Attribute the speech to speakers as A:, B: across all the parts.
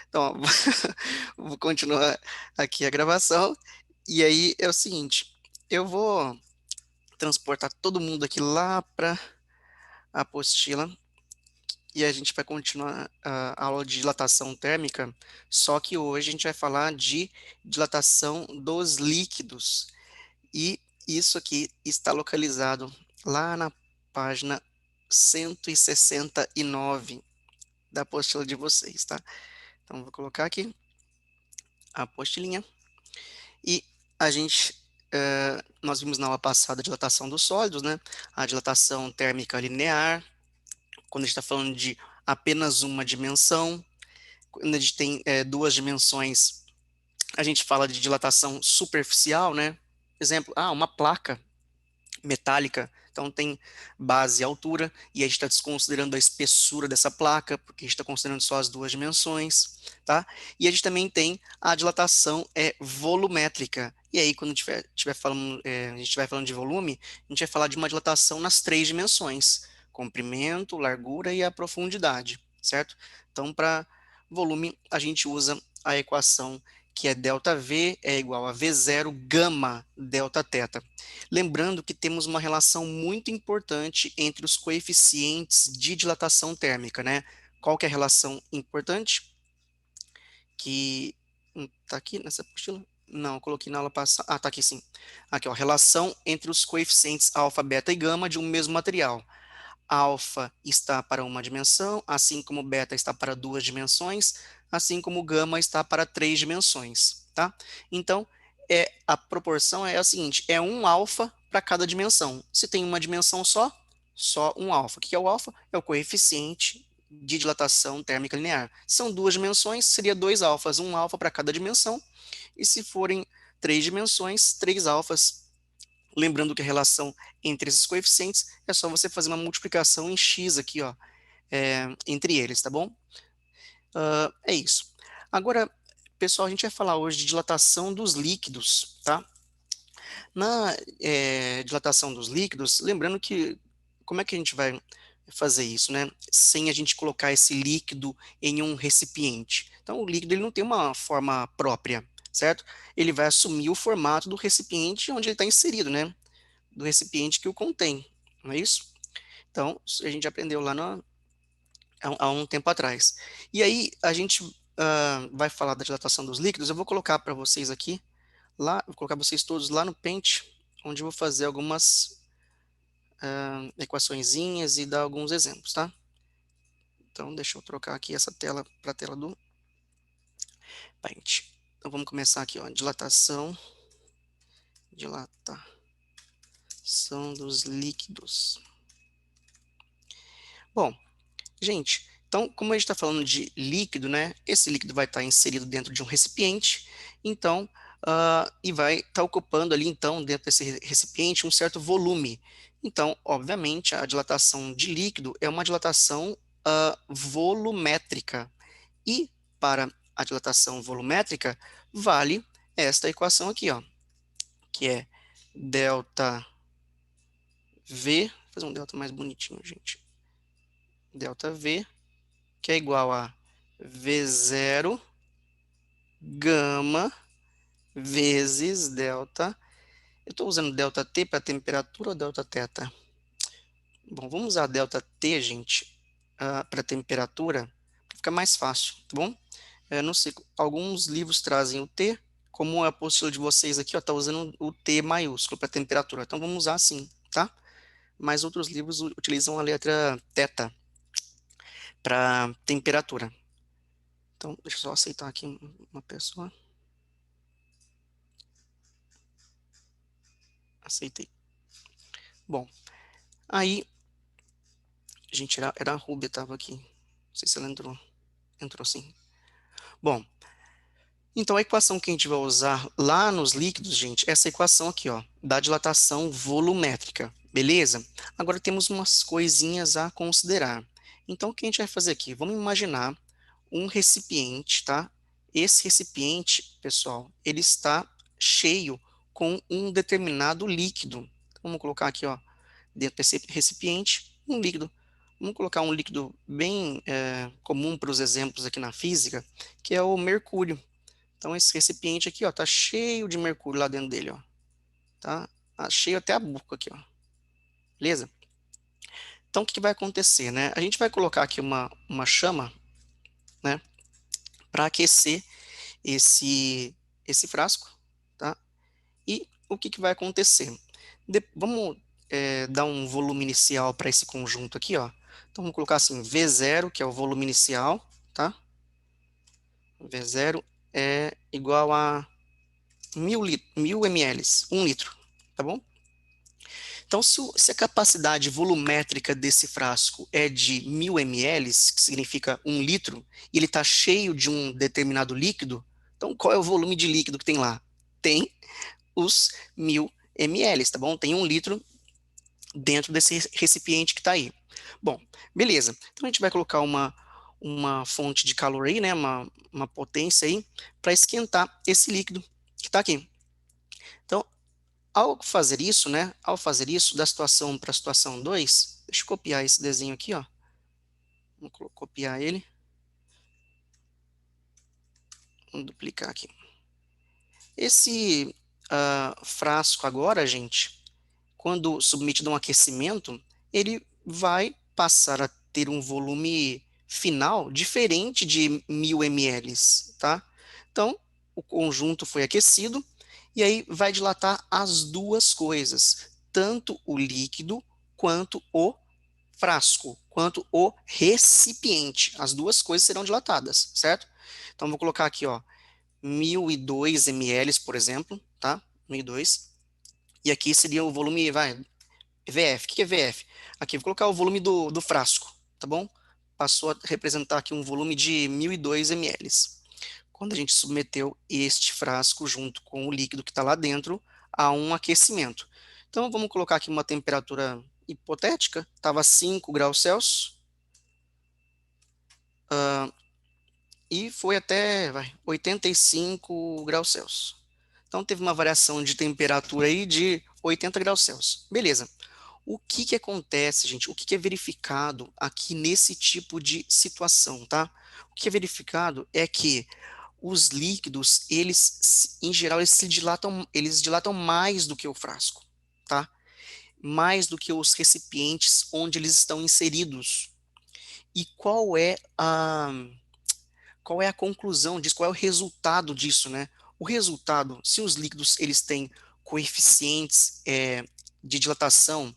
A: Então, ó, vou continuar aqui a gravação. E aí é o seguinte, eu vou transportar todo mundo aqui lá para a apostila e a gente vai continuar a aula de dilatação térmica, só que hoje a gente vai falar de dilatação dos líquidos. E isso aqui está localizado lá na página 169 da apostila de vocês, tá? Então, vou colocar aqui a apostilinha. E a gente, nós vimos na aula passada a dilatação dos sólidos, né? A dilatação térmica linear, quando a gente está falando de apenas uma dimensão. Quando a gente tem duas dimensões, a gente fala de dilatação superficial, né? Exemplo, uma placa metálica, então tem base e altura, e a gente está desconsiderando a espessura dessa placa, porque a gente está considerando só as duas dimensões, tá? E a gente também tem a dilatação volumétrica, e aí quando tiver falando, a gente estiver falando de volume, a gente vai falar de uma dilatação nas três dimensões, comprimento, largura e a profundidade, certo? Então, para volume, a gente usa a equação que é ΔV é igual a V0 gama delta teta. Lembrando que temos uma relação muito importante entre os coeficientes de dilatação térmica, né? Qual que é a relação importante? Que tá aqui nessa apostila? Não, eu coloquei na aula passada. Ah, tá aqui sim. Aqui, ó, relação entre os coeficientes alfa, beta e gama de um mesmo material. Alfa está para uma dimensão, assim como beta está para duas dimensões, assim como gama está para três dimensões, tá? Então, a proporção é a seguinte, é um alfa para cada dimensão. Se tem uma dimensão só um alfa. O que é o alfa? É o coeficiente de dilatação térmica linear. São duas dimensões, seria dois alfas, um alfa para cada dimensão, e se forem três dimensões, três alfas. Lembrando que a relação entre esses coeficientes é só você fazer uma multiplicação em x aqui, ó, entre eles, tá bom? É isso. Agora, pessoal, a gente vai falar hoje de dilatação dos líquidos, tá? Na dilatação dos líquidos, lembrando que, como é que a gente vai fazer isso, né? Sem a gente colocar esse líquido em um recipiente. Então, o líquido ele não tem uma forma própria, certo? Ele vai assumir o formato do recipiente onde ele está inserido, né? Do recipiente que o contém, não é isso? Então, isso a gente aprendeu lá há um tempo atrás. E aí, a gente vai falar da dilatação dos líquidos. Eu vou colocar para vocês aqui, vou colocar vocês todos lá no Paint, onde eu vou fazer algumas equaçõezinhas e dar alguns exemplos, tá? Então, deixa eu trocar aqui essa tela para a tela do Paint. Então, vamos começar aqui, ó, dilatação dos líquidos. Bom, gente, então, como a gente está falando de líquido, né? Esse líquido vai estar inserido dentro de um recipiente, então, e vai estar ocupando ali, então, dentro desse recipiente, um certo volume. Então, obviamente, a dilatação de líquido é uma dilatação volumétrica. E para a dilatação volumétrica, vale esta equação aqui, ó, que é ΔV, vou fazer um delta mais bonitinho, gente. ΔV, que é igual a V0 gama vezes delta. Eu estou usando delta T para temperatura ou delta teta? Bom, vamos usar delta T, gente, para temperatura, para ficar mais fácil, tá bom? Eu não sei, alguns livros trazem o T, como a apostila de vocês aqui, ó, tá usando o T maiúsculo para temperatura. Então vamos usar assim, tá? Mas outros livros utilizam a letra teta para temperatura. Então, deixa eu só aceitar aqui uma pessoa. Aceitei. Bom, aí, gente, era a Ruby, estava aqui. Não sei se ela entrou. Entrou sim. Bom, então a equação que a gente vai usar lá nos líquidos, gente, é essa equação aqui, ó, da dilatação volumétrica, beleza? Agora temos umas coisinhas a considerar. Então, o que a gente vai fazer aqui? Vamos imaginar um recipiente, tá? Esse recipiente, pessoal, ele está cheio com um determinado líquido. Então, vamos colocar aqui, ó, dentro desse recipiente, um líquido. Vamos colocar um líquido bem comum para os exemplos aqui na física, que é o mercúrio. Então, esse recipiente aqui, ó, tá cheio de mercúrio lá dentro dele, ó, tá? Tá cheio até a boca aqui, ó. Beleza? Então, o que que vai acontecer, né? A gente vai colocar aqui uma chama, né, para aquecer esse frasco, tá? E o que que vai acontecer? Vamos dar um volume inicial para esse conjunto aqui, ó. Então, vamos colocar assim, V0, que é o volume inicial, tá? V0 é igual a 1000 ml, 1 litro, tá bom? Então, se a capacidade volumétrica desse frasco é de 1000 ml, que significa 1 litro, e ele está cheio de um determinado líquido, então qual é o volume de líquido que tem lá? Tem os 1000 ml, tá bom? Tem 1 litro dentro desse recipiente que está aí. Bom, beleza. Então a gente vai colocar uma fonte de calor aí, né? Uma potência aí, para esquentar esse líquido que está aqui. Então, ao fazer isso, né? Ao fazer isso, da situação 1 para a situação 2, deixa eu copiar esse desenho aqui, ó. Vamos copiar ele. Vamos duplicar aqui. Esse frasco agora, gente, quando submetido a um aquecimento, ele vai passar a ter um volume final diferente de 1000 ml, tá? Então, o conjunto foi aquecido e aí vai dilatar as duas coisas, tanto o líquido quanto o frasco, quanto o recipiente. As duas coisas serão dilatadas, certo? Então, vou colocar aqui, ó, 1002 ml, por exemplo, tá? 1002. E aqui seria o volume, vai, VF. O que é VF? Aqui, vou colocar o volume do frasco, tá bom? Passou a representar aqui um volume de 1002 ml. Quando a gente submeteu este frasco junto com o líquido que está lá dentro a um aquecimento. Então, vamos colocar aqui uma temperatura hipotética, estava 5 graus Celsius, e foi até 85 graus Celsius. Então, teve uma variação de temperatura aí de 80 graus Celsius. Beleza. O que que acontece, gente? O que que é verificado aqui nesse tipo de situação, tá? O que é verificado é que os líquidos, eles, em geral, eles dilatam mais do que o frasco, tá? Mais do que os recipientes onde eles estão inseridos. E qual é a conclusão disso? Qual é o resultado disso, né? O resultado, se os líquidos eles têm coeficientes de dilatação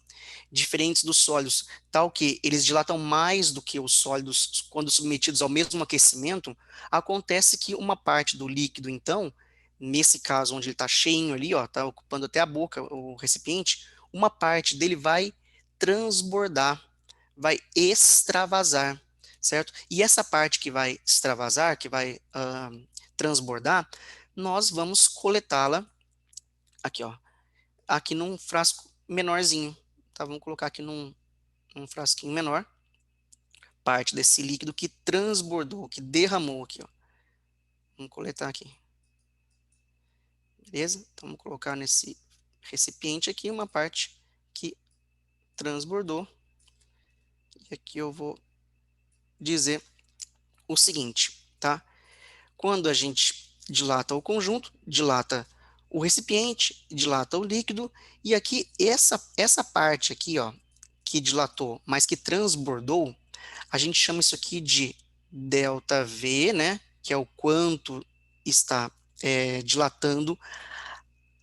A: diferentes dos sólidos, tal que eles dilatam mais do que os sólidos quando submetidos ao mesmo aquecimento, acontece que uma parte do líquido, então, nesse caso onde ele está cheinho ali, ó, está ocupando até a boca, o recipiente, uma parte dele vai transbordar, vai extravasar, certo? E essa parte que vai extravasar, que vai transbordar, nós vamos coletá-la aqui, ó, aqui num frasco menorzinho, tá? Vamos colocar aqui num frasquinho menor, parte desse líquido que transbordou, que derramou aqui, ó. Vamos coletar aqui, beleza? Então vamos colocar nesse recipiente aqui uma parte que transbordou. E aqui eu vou dizer o seguinte, tá? Quando a gente dilata o conjunto, dilata o recipiente, dilata o líquido, e aqui essa parte aqui, ó, que dilatou, mas que transbordou, a gente chama isso aqui de ΔV, né, que é o quanto está dilatando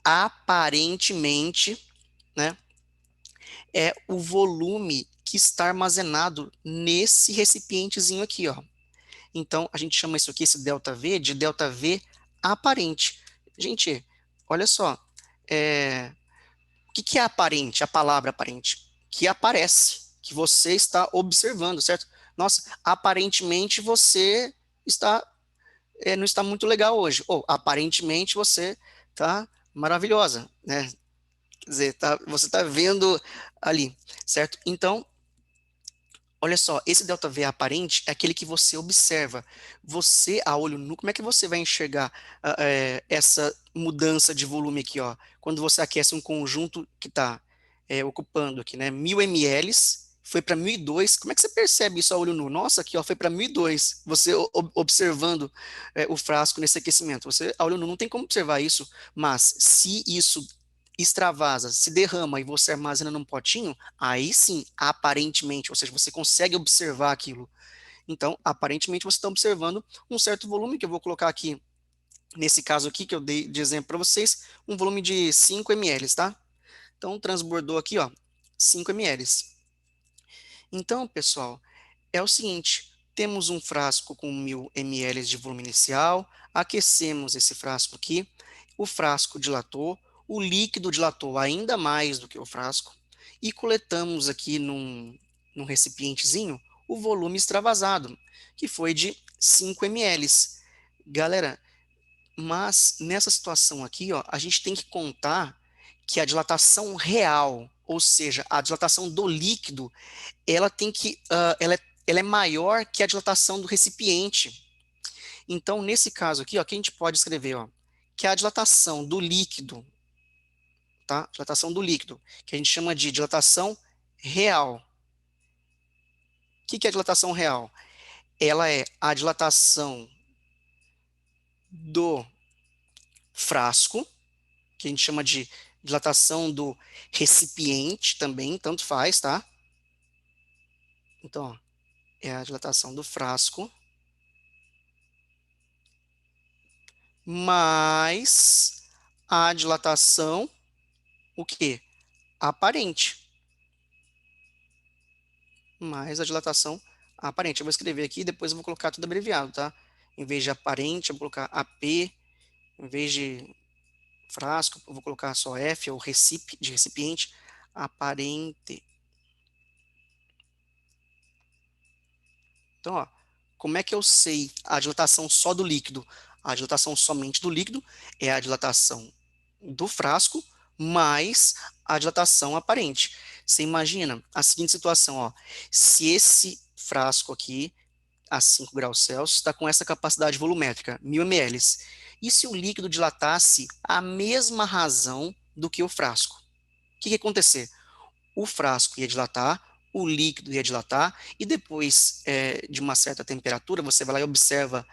A: aparentemente, né, é o volume que está armazenado nesse recipientezinho aqui, ó. Então, a gente chama isso aqui, esse ΔV, de ΔV aparente. Gente, olha só, o que que é aparente, a palavra aparente? Que aparece, que você está observando, certo? Nossa, aparentemente você está, não está muito legal hoje. Ou, aparentemente você está maravilhosa, né? Quer dizer, você está vendo ali, certo? Então, olha só, esse ΔV aparente é aquele que você observa. Você, a olho nu, como é que você vai enxergar essa mudança de volume aqui, ó? Quando você aquece um conjunto que está ocupando aqui, né, 1000 ml, foi para 1.002. Como é que você percebe isso a olho nu? Nossa, aqui ó, foi para 1.002. Você observando o frasco nesse aquecimento. Você a olho nu não tem como observar isso, mas se isso extravasa, se derrama e você armazena num potinho, aí sim, aparentemente, ou seja, você consegue observar aquilo. Então, aparentemente, você está observando um certo volume que eu vou colocar aqui, nesse caso aqui que eu dei de exemplo para vocês, um volume de 5 ml, tá? Então, transbordou aqui, ó, 5 ml. Então, pessoal, é o seguinte, temos um frasco com 1.000 ml de volume inicial, aquecemos esse frasco aqui, o frasco dilatou, o líquido dilatou ainda mais do que o frasco, e coletamos aqui num recipientezinho o volume extravasado, que foi de 5 ml. Galera, mas nessa situação aqui, ó, a gente tem que contar que a dilatação real, ou seja, a dilatação do líquido, ela tem que, ela é maior que a dilatação do recipiente. Então, nesse caso aqui, ó, que a gente pode escrever, ó, que a dilatação do líquido, tá? Dilatação do líquido, que a gente chama de dilatação real. O que é a dilatação real? Ela é a dilatação do frasco, que a gente chama de dilatação do recipiente também, tanto faz, tá? Então, ó, é a dilatação do frasco mais a dilatação, o quê? Aparente. Mais a dilatação aparente. Eu vou escrever aqui, depois eu vou colocar tudo abreviado, tá? Em vez de aparente, eu vou colocar AP, em vez de frasco, eu vou colocar só F, ou de recipiente, aparente. Então, ó, como é que eu sei a dilatação só do líquido? A dilatação somente do líquido é a dilatação do frasco mais a dilatação aparente. Você imagina a seguinte situação, ó, se esse frasco aqui, a 5 graus Celsius, está com essa capacidade volumétrica, 1.000 ml, e se o líquido dilatasse a mesma razão do que o frasco? O que ia acontecer? O frasco ia dilatar, o líquido ia dilatar, e depois de uma certa temperatura, você vai lá e observa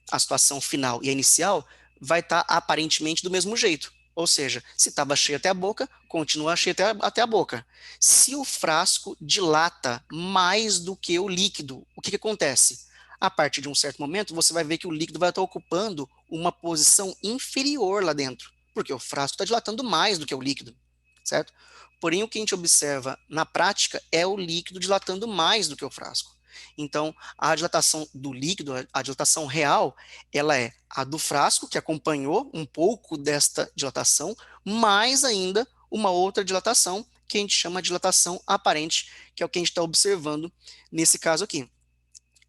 A: a situação final e a inicial, vai estar aparentemente do mesmo jeito. Ou seja, se estava cheio até a boca, continua cheio até a boca. Se o frasco dilata mais do que o líquido, o que acontece? A partir de um certo momento, você vai ver que o líquido vai estar ocupando uma posição inferior lá dentro, porque o frasco está dilatando mais do que o líquido, certo? Porém, o que a gente observa na prática é o líquido dilatando mais do que o frasco. Então, a dilatação do líquido, a dilatação real, ela é a do frasco, que acompanhou um pouco desta dilatação, mais ainda uma outra dilatação, que a gente chama de dilatação aparente, que é o que a gente está observando nesse caso aqui.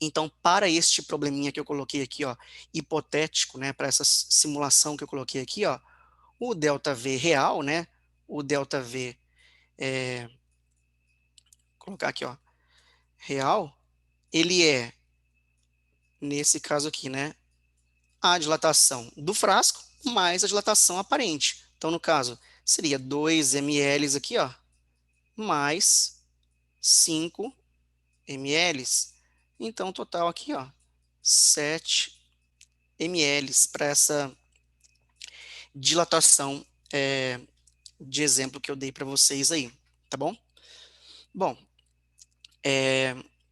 A: Então, para este probleminha que eu coloquei aqui, ó, hipotético, né, para essa simulação que eu coloquei aqui, ó, o ΔV real, né, o ΔV colocar aqui, ó, real, ele é, nesse caso aqui, né, a dilatação do frasco mais a dilatação aparente. Então, no caso, seria 2 ml aqui, ó, mais 5 ml. Então, total aqui, ó, 7 ml para essa dilatação de exemplo que eu dei para vocês aí, tá bom? Bom,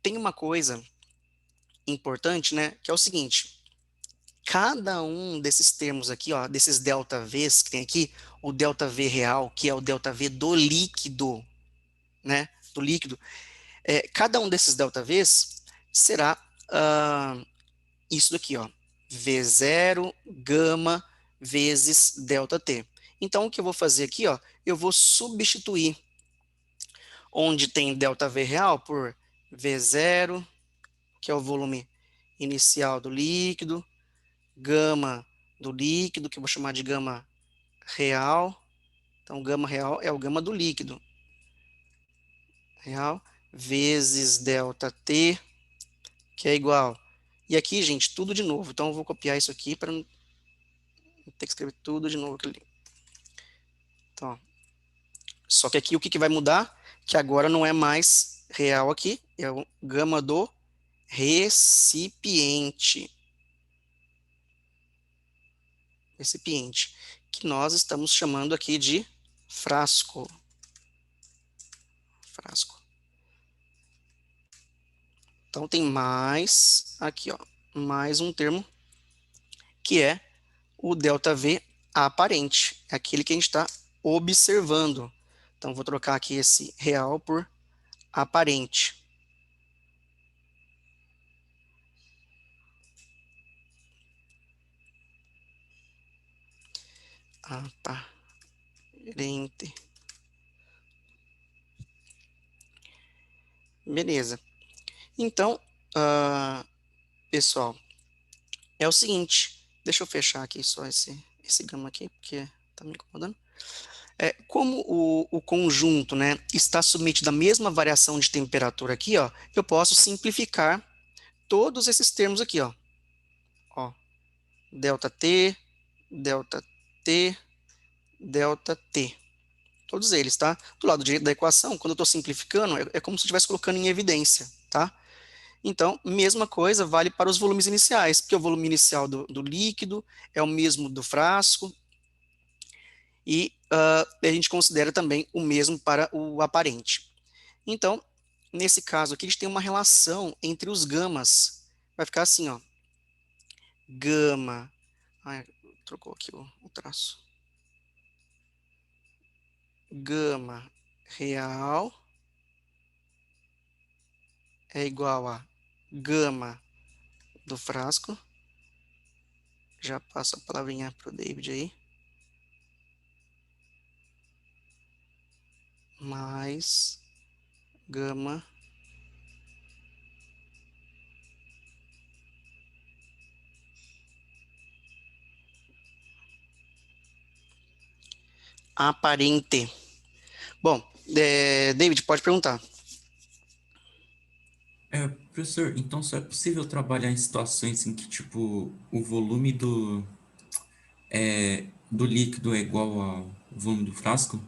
A: tem uma coisa importante, né, que é o seguinte, cada um desses termos aqui, ó, desses delta Vs que tem aqui, o delta V real, que é o delta V do líquido, né, do líquido, cada um desses delta Vs será isso daqui, ó, V0 gama vezes delta T. Então, o que eu vou fazer aqui, ó, eu vou substituir onde tem delta V real por V0, que é o volume inicial do líquido, gama do líquido, que eu vou chamar de gama real. Então, gama real é o gama do líquido. Real vezes delta T, que é igual. E aqui, gente, tudo de novo. Então, eu vou copiar isso aqui para não ter que escrever tudo de novo. Então, ó, só que aqui o que vai mudar? que agora não é mais real aqui, é o gama do recipiente. Recipiente, que nós estamos chamando aqui de frasco. Frasco. Então tem mais aqui, ó, mais um termo que é o ΔV aparente, é aquele que a gente está observando. Então vou trocar aqui esse real por aparente. Aparente. Beleza. Então, pessoal, é o seguinte, deixa eu fechar aqui só esse gama aqui, porque está me incomodando. Como o conjunto, né, está submetido à mesma variação de temperatura aqui, ó, eu posso simplificar todos esses termos aqui, ó, ΔT, ΔT, ΔT, todos eles, tá? Do lado direito da equação, quando eu estou simplificando, é como se eu estivesse colocando em evidência, tá? Então, mesma coisa vale para os volumes iniciais, porque o volume inicial do líquido é o mesmo do frasco, e a gente considera também o mesmo para o aparente. Então, nesse caso aqui, a gente tem uma relação entre os gamas. Vai ficar assim, ó. Gama. Ai, trocou aqui o traço. Gama real é igual a gama do frasco. Já passo a palavrinha para o David aí. Mais gama aparente. Bom, David, pode perguntar.
B: Professor, então só é possível trabalhar em situações em que, tipo, o volume do líquido é igual ao volume do frasco?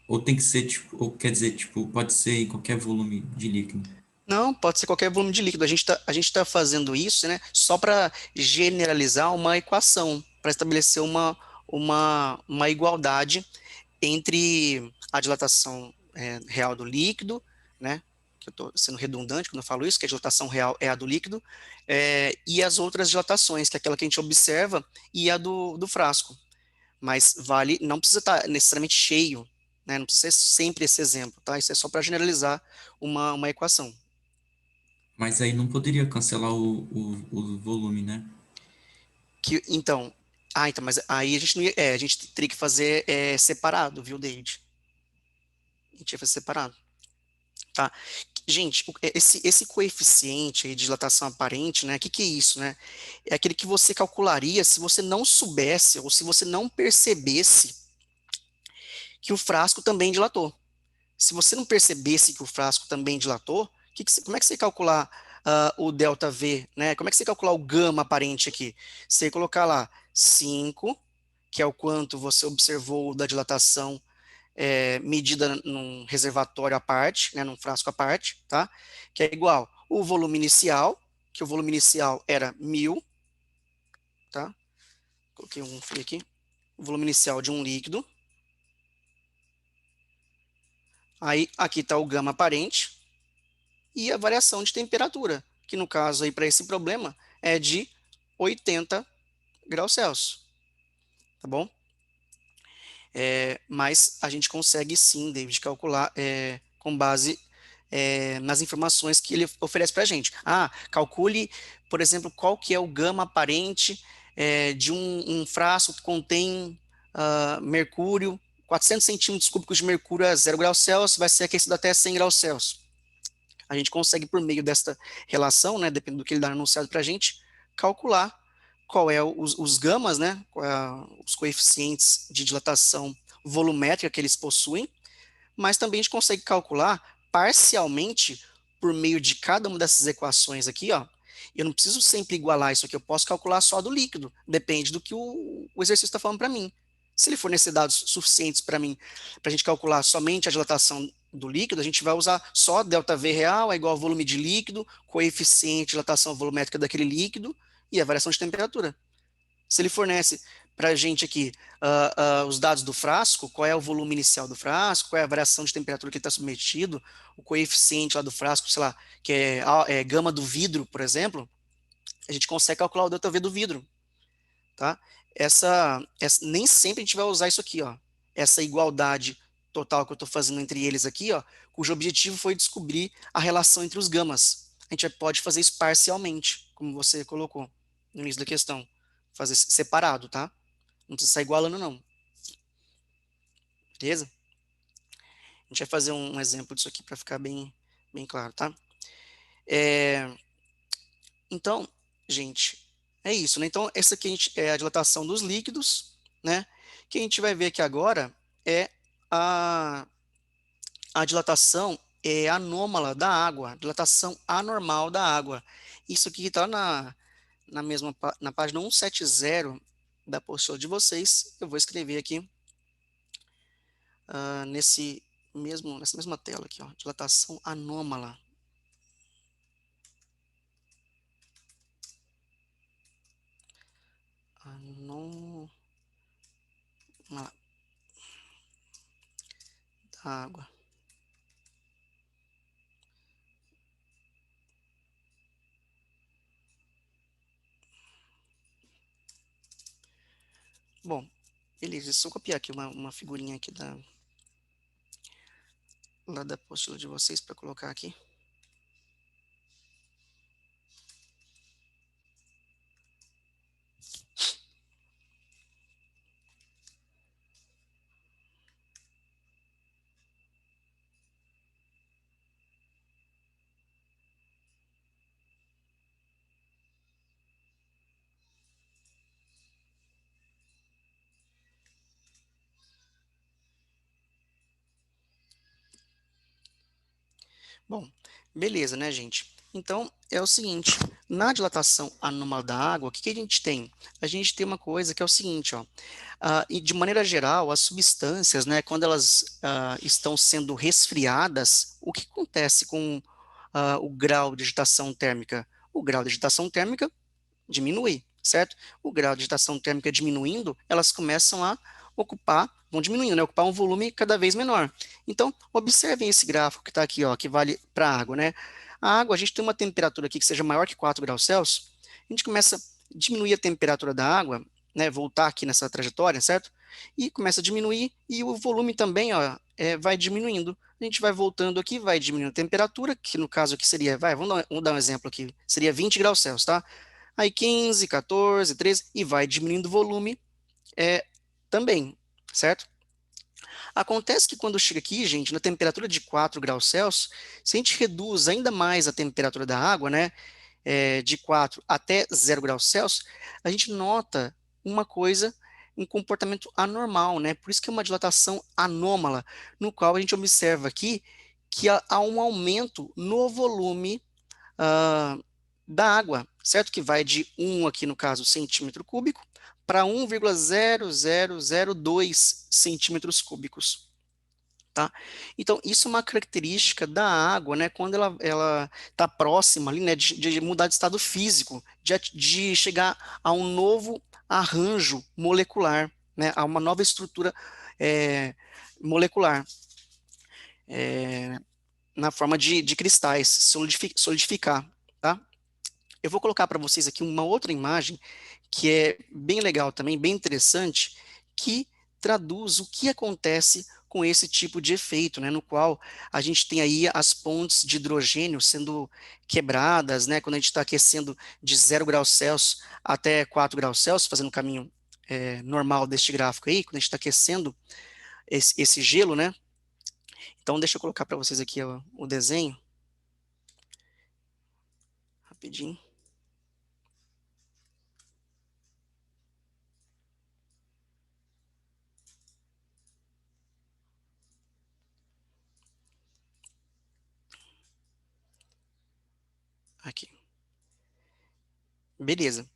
B: Ou tem que ser, tipo, ou quer dizer, tipo, pode ser em qualquer volume de líquido?
A: Não, pode ser qualquer volume de líquido. A gente tá fazendo isso, né, só para generalizar uma equação, para estabelecer uma igualdade entre a dilatação real do líquido, né, que eu estou sendo redundante quando eu falo isso, que a dilatação real é a do líquido, e as outras dilatações, que é aquela que a gente observa, e a do frasco. Mas vale, não precisa estar necessariamente cheio, né, não precisa ser sempre esse exemplo, tá? Isso é só para generalizar uma equação.
B: Mas aí não poderia cancelar o volume, né?
A: Então, mas aí a gente não ia, a gente teria que fazer separado, viu, David? A gente ia fazer separado, tá? Gente, esse coeficiente aí de dilatação aparente, né? O que é isso, né? É aquele que você calcularia se você não soubesse ou se você não percebesse que o frasco também dilatou. Se você não percebesse que o frasco também dilatou, como é que você ia calcular o delta V, né? Como é que você ia calcular o gama aparente aqui? Você ia colocar lá 5, que é o quanto você observou da dilatação medida num reservatório à parte, né, num frasco à parte, tá? Que é igual o volume inicial, que o volume inicial era 1.000, tá? Coloquei um fio aqui. O volume inicial de um líquido. Aí, aqui está o gama aparente e a variação de temperatura, que no caso aí para esse problema é de 80 graus Celsius, tá bom? Mas a gente consegue sim, David, calcular com base nas informações que ele oferece para a gente. Calcule, por exemplo, qual que é o gama aparente de um frasco que contém mercúrio, 400 centímetros cúbicos de mercúrio a 0 graus Celsius, vai ser aquecido até 100 graus Celsius. A gente consegue, por meio desta relação, né, dependendo do que ele dá anunciado para a gente, calcular qual é os gamas, né, os coeficientes de dilatação volumétrica que eles possuem, mas também a gente consegue calcular parcialmente por meio de cada uma dessas equações aqui, ó. Eu não preciso sempre igualar isso aqui, eu posso calcular só do líquido, depende do que o exercício está falando para mim, Se ele fornecer dados suficientes para mim, para a gente calcular somente a dilatação do líquido, a gente vai usar só ΔV real é igual ao volume de líquido, coeficiente de dilatação volumétrica daquele líquido e a variação de temperatura. Se ele fornece para a gente aqui os dados do frasco, qual é o volume inicial do frasco, qual é a variação de temperatura que ele está submetido, o coeficiente lá do frasco, sei lá, que é gama do vidro, por exemplo, a gente consegue calcular o ΔV do vidro, tá? Nem sempre a gente vai usar isso aqui, ó, essa igualdade total que eu estou fazendo entre eles aqui, ó, cujo objetivo foi descobrir a relação entre os gamas. A gente pode fazer isso parcialmente, como você colocou no início da questão, fazer separado, tá? Não precisa sair igualando, não. Beleza? A gente vai fazer um exemplo disso aqui para ficar bem claro, tá? É, então, gente, é isso, né? Então, essa aqui é a dilatação dos líquidos, né? O que a gente vai ver aqui agora é a, a dilatação anômala da água, dilatação anormal da água. Isso aqui está na página 170 da apostila de vocês. Eu vou escrever aqui nessa mesma tela aqui, ó, dilatação anômala. Anômala da água. Bom, beleza, só copiar aqui uma figurinha aqui lá da apostila de vocês para colocar aqui. Bom, beleza, né, gente? Então, é o seguinte, na dilatação anômala da água, o que que a gente tem? A gente tem uma coisa que é o seguinte, ó, e de maneira geral, as substâncias, né, quando elas estão sendo resfriadas, o que acontece com o grau de agitação térmica? O grau de agitação térmica diminui, certo? O grau de agitação térmica diminuindo, elas começam a vão diminuindo, né? Ocupar um volume cada vez menor. Então, observem esse gráfico que está aqui, ó, que vale para a água, né? A água, a gente tem uma temperatura aqui que seja maior que 4 graus Celsius, a gente começa a diminuir a temperatura da água, né? Voltar aqui nessa trajetória, certo? E começa a diminuir, e o volume também, ó, vai diminuindo. A gente vai voltando aqui, vai diminuindo a temperatura, que no caso aqui seria, vamos dar um exemplo aqui, seria 20 graus Celsius, tá? Aí 15, 14, 13 e vai diminuindo o volume também, certo? Acontece que quando chega aqui, gente, na temperatura de 4 graus Celsius, se a gente reduz ainda mais a temperatura da água, né, de 4 até 0 graus Celsius, a gente nota uma coisa, um comportamento anormal, né? Por isso que é uma dilatação anômala, no qual a gente observa aqui que há um aumento no volume ah, da água, certo? Que vai de 1 aqui no caso centímetro cúbico para 1,0002 centímetros cúbicos. Tá? Então, isso é uma característica da água, né, quando ela está próxima ali, né, de mudar de estado físico, de chegar a um novo arranjo molecular, né, a uma nova estrutura molecular, na forma de cristais, solidificar, tá? Eu vou colocar para vocês aqui uma outra imagem que é bem legal também, bem interessante, que traduz o que acontece com esse tipo de efeito, né, no qual a gente tem aí as pontes de hidrogênio sendo quebradas, né, quando a gente está aquecendo de 0 graus Celsius até 4 graus Celsius, fazendo o caminho normal deste gráfico aí, quando a gente está aquecendo esse gelo, né. Então, deixa eu colocar para vocês aqui o desenho, rapidinho. Aqui. Beleza.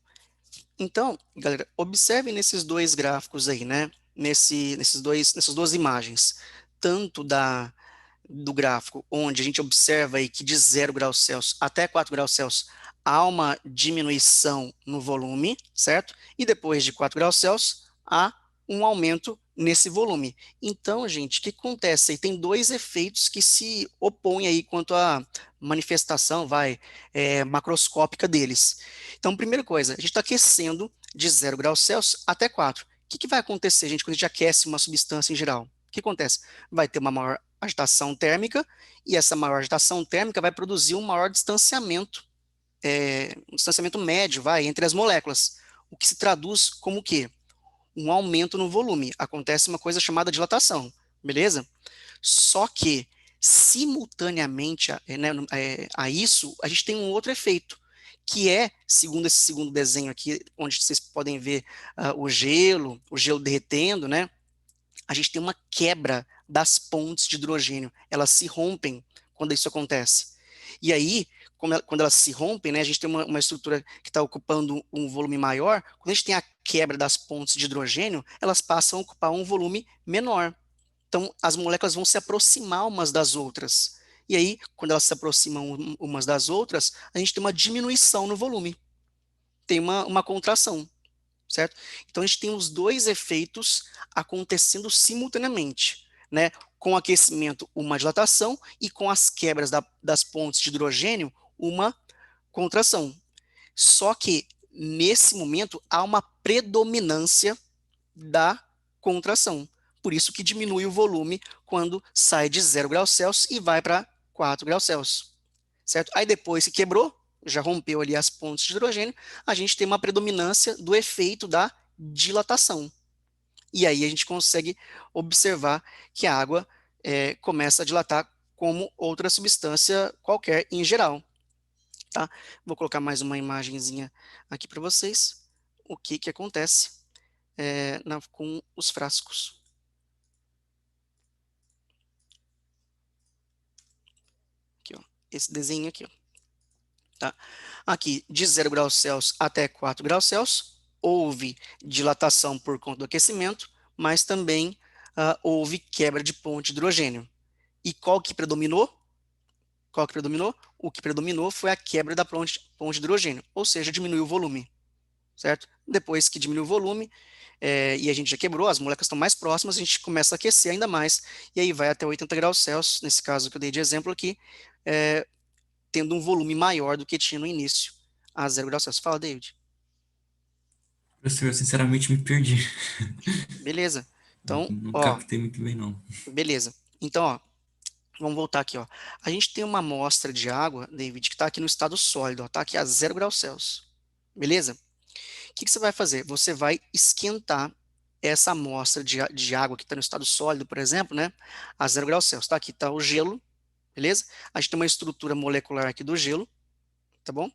A: Então, galera, observem nesses dois gráficos aí, né? nessas duas imagens, tanto do gráfico, onde a gente observa aí que de 0 graus Celsius até 4 graus Celsius há uma diminuição no volume, certo? E depois de 4 graus Celsius há um aumento nesse volume. Então, gente, o que acontece aí? Tem dois efeitos que se opõem aí quanto à manifestação, macroscópica deles. Então, primeira coisa, a gente está aquecendo de 0 graus Celsius até 4. O que vai acontecer, gente, quando a gente aquece uma substância em geral? O que acontece? Vai ter uma maior agitação térmica, e essa maior agitação térmica vai produzir um maior distanciamento, um distanciamento médio, entre as moléculas, o que se traduz como o quê? Um aumento no volume. Acontece uma coisa chamada dilatação, beleza? Só que, simultaneamente a isso, a gente tem um outro efeito, que é, segundo esse segundo desenho aqui, onde vocês podem ver o gelo derretendo, né? A gente tem uma quebra das pontes de hidrogênio. Elas se rompem quando isso acontece. E aí, quando elas se rompem, né, a gente tem uma estrutura que está ocupando um volume maior. Quando a gente tem a quebra das pontes de hidrogênio, elas passam a ocupar um volume menor. Então, as moléculas vão se aproximar umas das outras. E aí, quando elas se aproximam umas das outras, a gente tem uma diminuição no volume, tem uma contração, certo? Então, a gente tem os dois efeitos acontecendo simultaneamente, né? Com o aquecimento, uma dilatação, e com as quebras das pontes de hidrogênio, uma contração. Só que, nesse momento, há uma predominância da contração. Por isso que diminui o volume quando sai de 0 graus Celsius e vai para 4 graus Celsius, certo? Aí depois que quebrou, já rompeu ali as pontes de hidrogênio, a gente tem uma predominância do efeito da dilatação. E aí a gente consegue observar que a água começa a dilatar como outra substância qualquer em geral, tá? Vou colocar mais uma imagenzinha aqui para vocês. O que que acontece com os frascos. Aqui, ó, esse desenho aqui, ó, tá? Aqui, de 0 graus Celsius até 4 graus Celsius, houve dilatação por conta do aquecimento, mas também houve quebra de ponte de hidrogênio. E qual que predominou? Qual que predominou? O que predominou foi a quebra da ponte de hidrogênio, ou seja, diminuiu o volume, certo? Depois que diminui o volume, e a gente já quebrou, as moléculas estão mais próximas, a gente começa a aquecer ainda mais, e aí vai até 80 graus Celsius, nesse caso que eu dei de exemplo aqui, tendo um volume maior do que tinha no início, a 0 graus Celsius. Fala, David.
B: Professor, eu sinceramente me perdi.
A: Beleza. Então,
B: Não
A: ó,
B: captei muito bem, não.
A: beleza. Então, ó, vamos voltar aqui, ó. A gente tem uma amostra de água, David, que está aqui no estado sólido, ó, tá aqui a 0 graus Celsius. Beleza? O que que você vai fazer? Você vai esquentar essa amostra de água que está no estado sólido, por exemplo, né, a 0 graus Celsius. Tá? Aqui está o gelo, beleza? A gente tem uma estrutura molecular aqui do gelo, tá bom?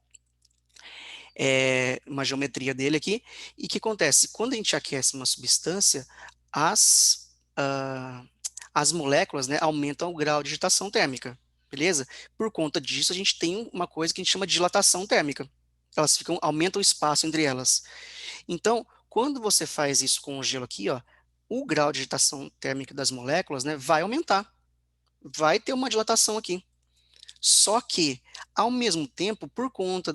A: Uma geometria dele aqui. E o que acontece? Quando a gente aquece uma substância, as moléculas, né, aumentam o grau de agitação térmica, beleza? Por conta disso, a gente tem uma coisa que a gente chama de dilatação térmica. Elas aumentam o espaço entre elas. Então, quando você faz isso com o gelo aqui, ó, o grau de agitação térmica das moléculas, né, vai aumentar. Vai ter uma dilatação aqui. Só que, ao mesmo tempo, por conta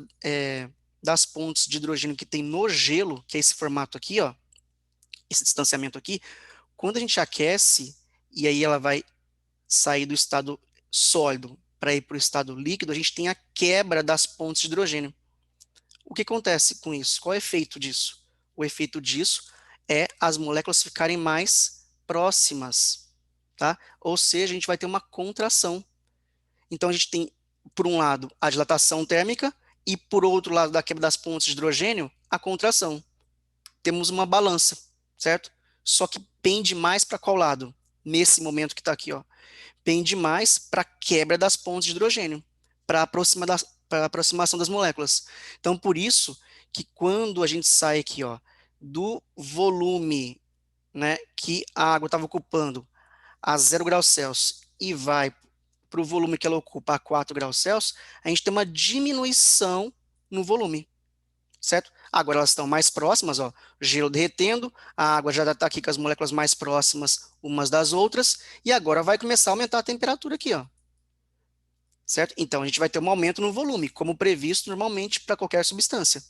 A: das pontes de hidrogênio que tem no gelo, que é esse formato aqui, ó, esse distanciamento aqui, quando a gente aquece, e aí ela vai sair do estado sólido para ir para o estado líquido, a gente tem a quebra das pontes de hidrogênio. O que acontece com isso? Qual é o efeito disso? O efeito disso é as moléculas ficarem mais próximas, tá? Ou seja, a gente vai ter uma contração. Então, a gente tem, por um lado, a dilatação térmica e, por outro lado, da quebra das pontes de hidrogênio, a contração. Temos uma balança, certo? Só que pende mais para qual lado? Nesse momento que está aqui, ó. Pende mais para a quebra das pontes de hidrogênio, para a aproximação das moléculas. Então, por isso que quando a gente sai aqui, ó, do volume, né, que a água estava ocupando a 0 graus Celsius e vai para o volume que ela ocupa a 4 graus Celsius, a gente tem uma diminuição no volume, certo? Agora elas estão mais próximas, ó, gelo derretendo, a água já está aqui com as moléculas mais próximas umas das outras, e agora vai começar a aumentar a temperatura aqui, ó, certo? Então a gente vai ter um aumento no volume, como previsto normalmente para qualquer substância.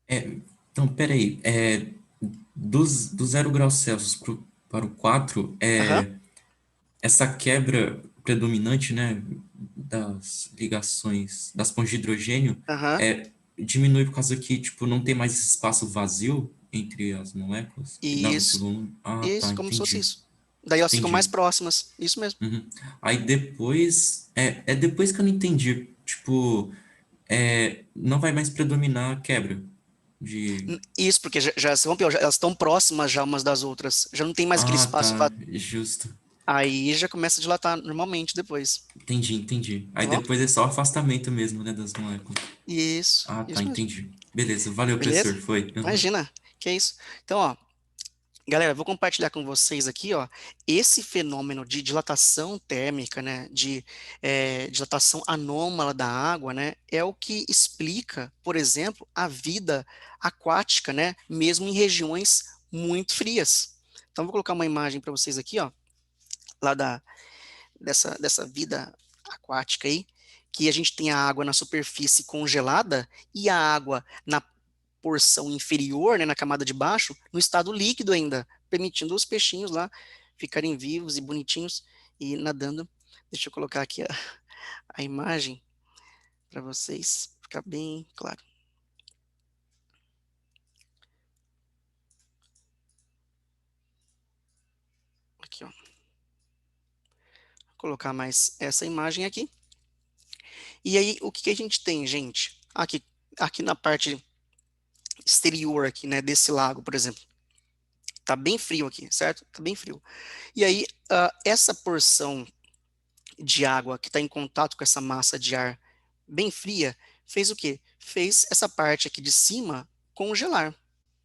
B: Então, peraí. Do 0 graus Celsius para o 4,
A: Aham,
B: essa quebra predominante, né, das ligações das pontes de hidrogênio
A: aham,
B: diminui por causa que, tipo, não tem mais esse espaço vazio entre as moléculas e dá esse
A: isso,
B: volume. Ah, tá,
A: isso, como se fosse
B: entendi.
A: isso. Daí elas ficam mais
B: Entendi.
A: próximas, isso mesmo.
B: Uhum. Aí depois, é depois que eu não entendi, tipo, não vai mais predominar a quebra de...
A: Isso, porque já são pior, elas estão próximas já umas das outras, já não tem mais aquele
B: Ah,
A: espaço
B: tá,
A: vazio.
B: justo.
A: Aí já começa a dilatar normalmente depois,
B: Entendi, entendi. Aí
A: tá bom?
B: depois é só afastamento mesmo, né, das moléculas. Ah, tá,
A: Isso mesmo.
B: entendi. Beleza, valeu,
A: Beleza?
B: professor, foi. Uhum.
A: Imagina, que é isso. Então, ó, galera, eu vou compartilhar com vocês aqui, ó, esse fenômeno de dilatação térmica, né, de dilatação anômala da água, né, é o que explica, por exemplo, a vida aquática, né, mesmo em regiões muito frias. Então, vou colocar uma imagem para vocês aqui, ó, lá dessa vida aquática aí, que a gente tem a água na superfície congelada e a água na porção inferior, né, na camada de baixo, no estado líquido ainda, permitindo os peixinhos lá ficarem vivos e bonitinhos e nadando. Deixa eu colocar aqui a imagem para vocês ficar bem claro. Aqui, ó. Vou colocar mais essa imagem aqui. E aí, o que que a gente tem, gente? Aqui na parte exterior aqui, né, desse lago, por exemplo. Tá bem frio aqui, certo? Tá bem frio. E aí, essa porção de água que está em contato com essa massa de ar bem fria, fez o quê? Fez essa parte aqui de cima congelar,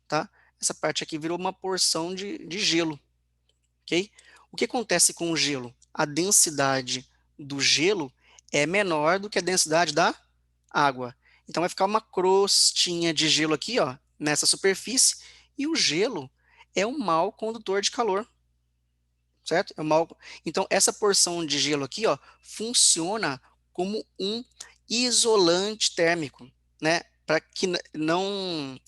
A: tá? Essa parte aqui virou uma porção de gelo, ok? O que acontece com o gelo? A densidade do gelo é menor do que a densidade da água. Então vai ficar uma crostinha de gelo aqui, ó, nessa superfície, e o gelo é um mau condutor de calor, certo? Então, essa porção de gelo aqui, ó, funciona como um isolante térmico, né? Para que não,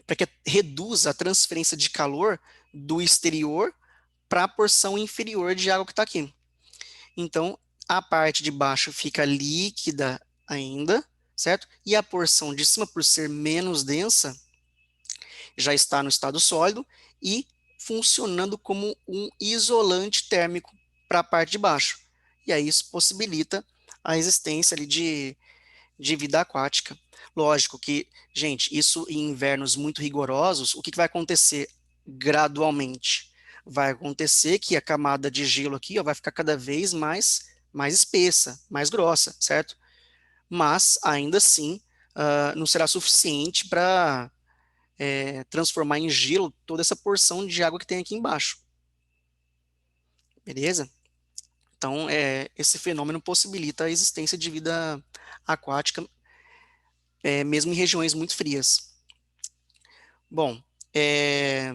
A: para que reduza a transferência de calor do exterior para a porção inferior de água que está aqui. Então, a parte de baixo fica líquida ainda, certo? E a porção de cima, por ser menos densa, já está no estado sólido e funcionando como um isolante térmico para a parte de baixo. E aí isso possibilita a existência ali de vida aquática. Lógico que, gente, isso em invernos muito rigorosos, o que vai acontecer gradualmente? Vai acontecer que a camada de gelo aqui ó, vai ficar cada vez mais espessa, mais grossa, certo? Mas ainda assim, não será suficiente para transformar em gelo toda essa porção de água que tem aqui embaixo, beleza? Então, esse fenômeno possibilita a existência de vida aquática, mesmo em regiões muito frias. Bom, é,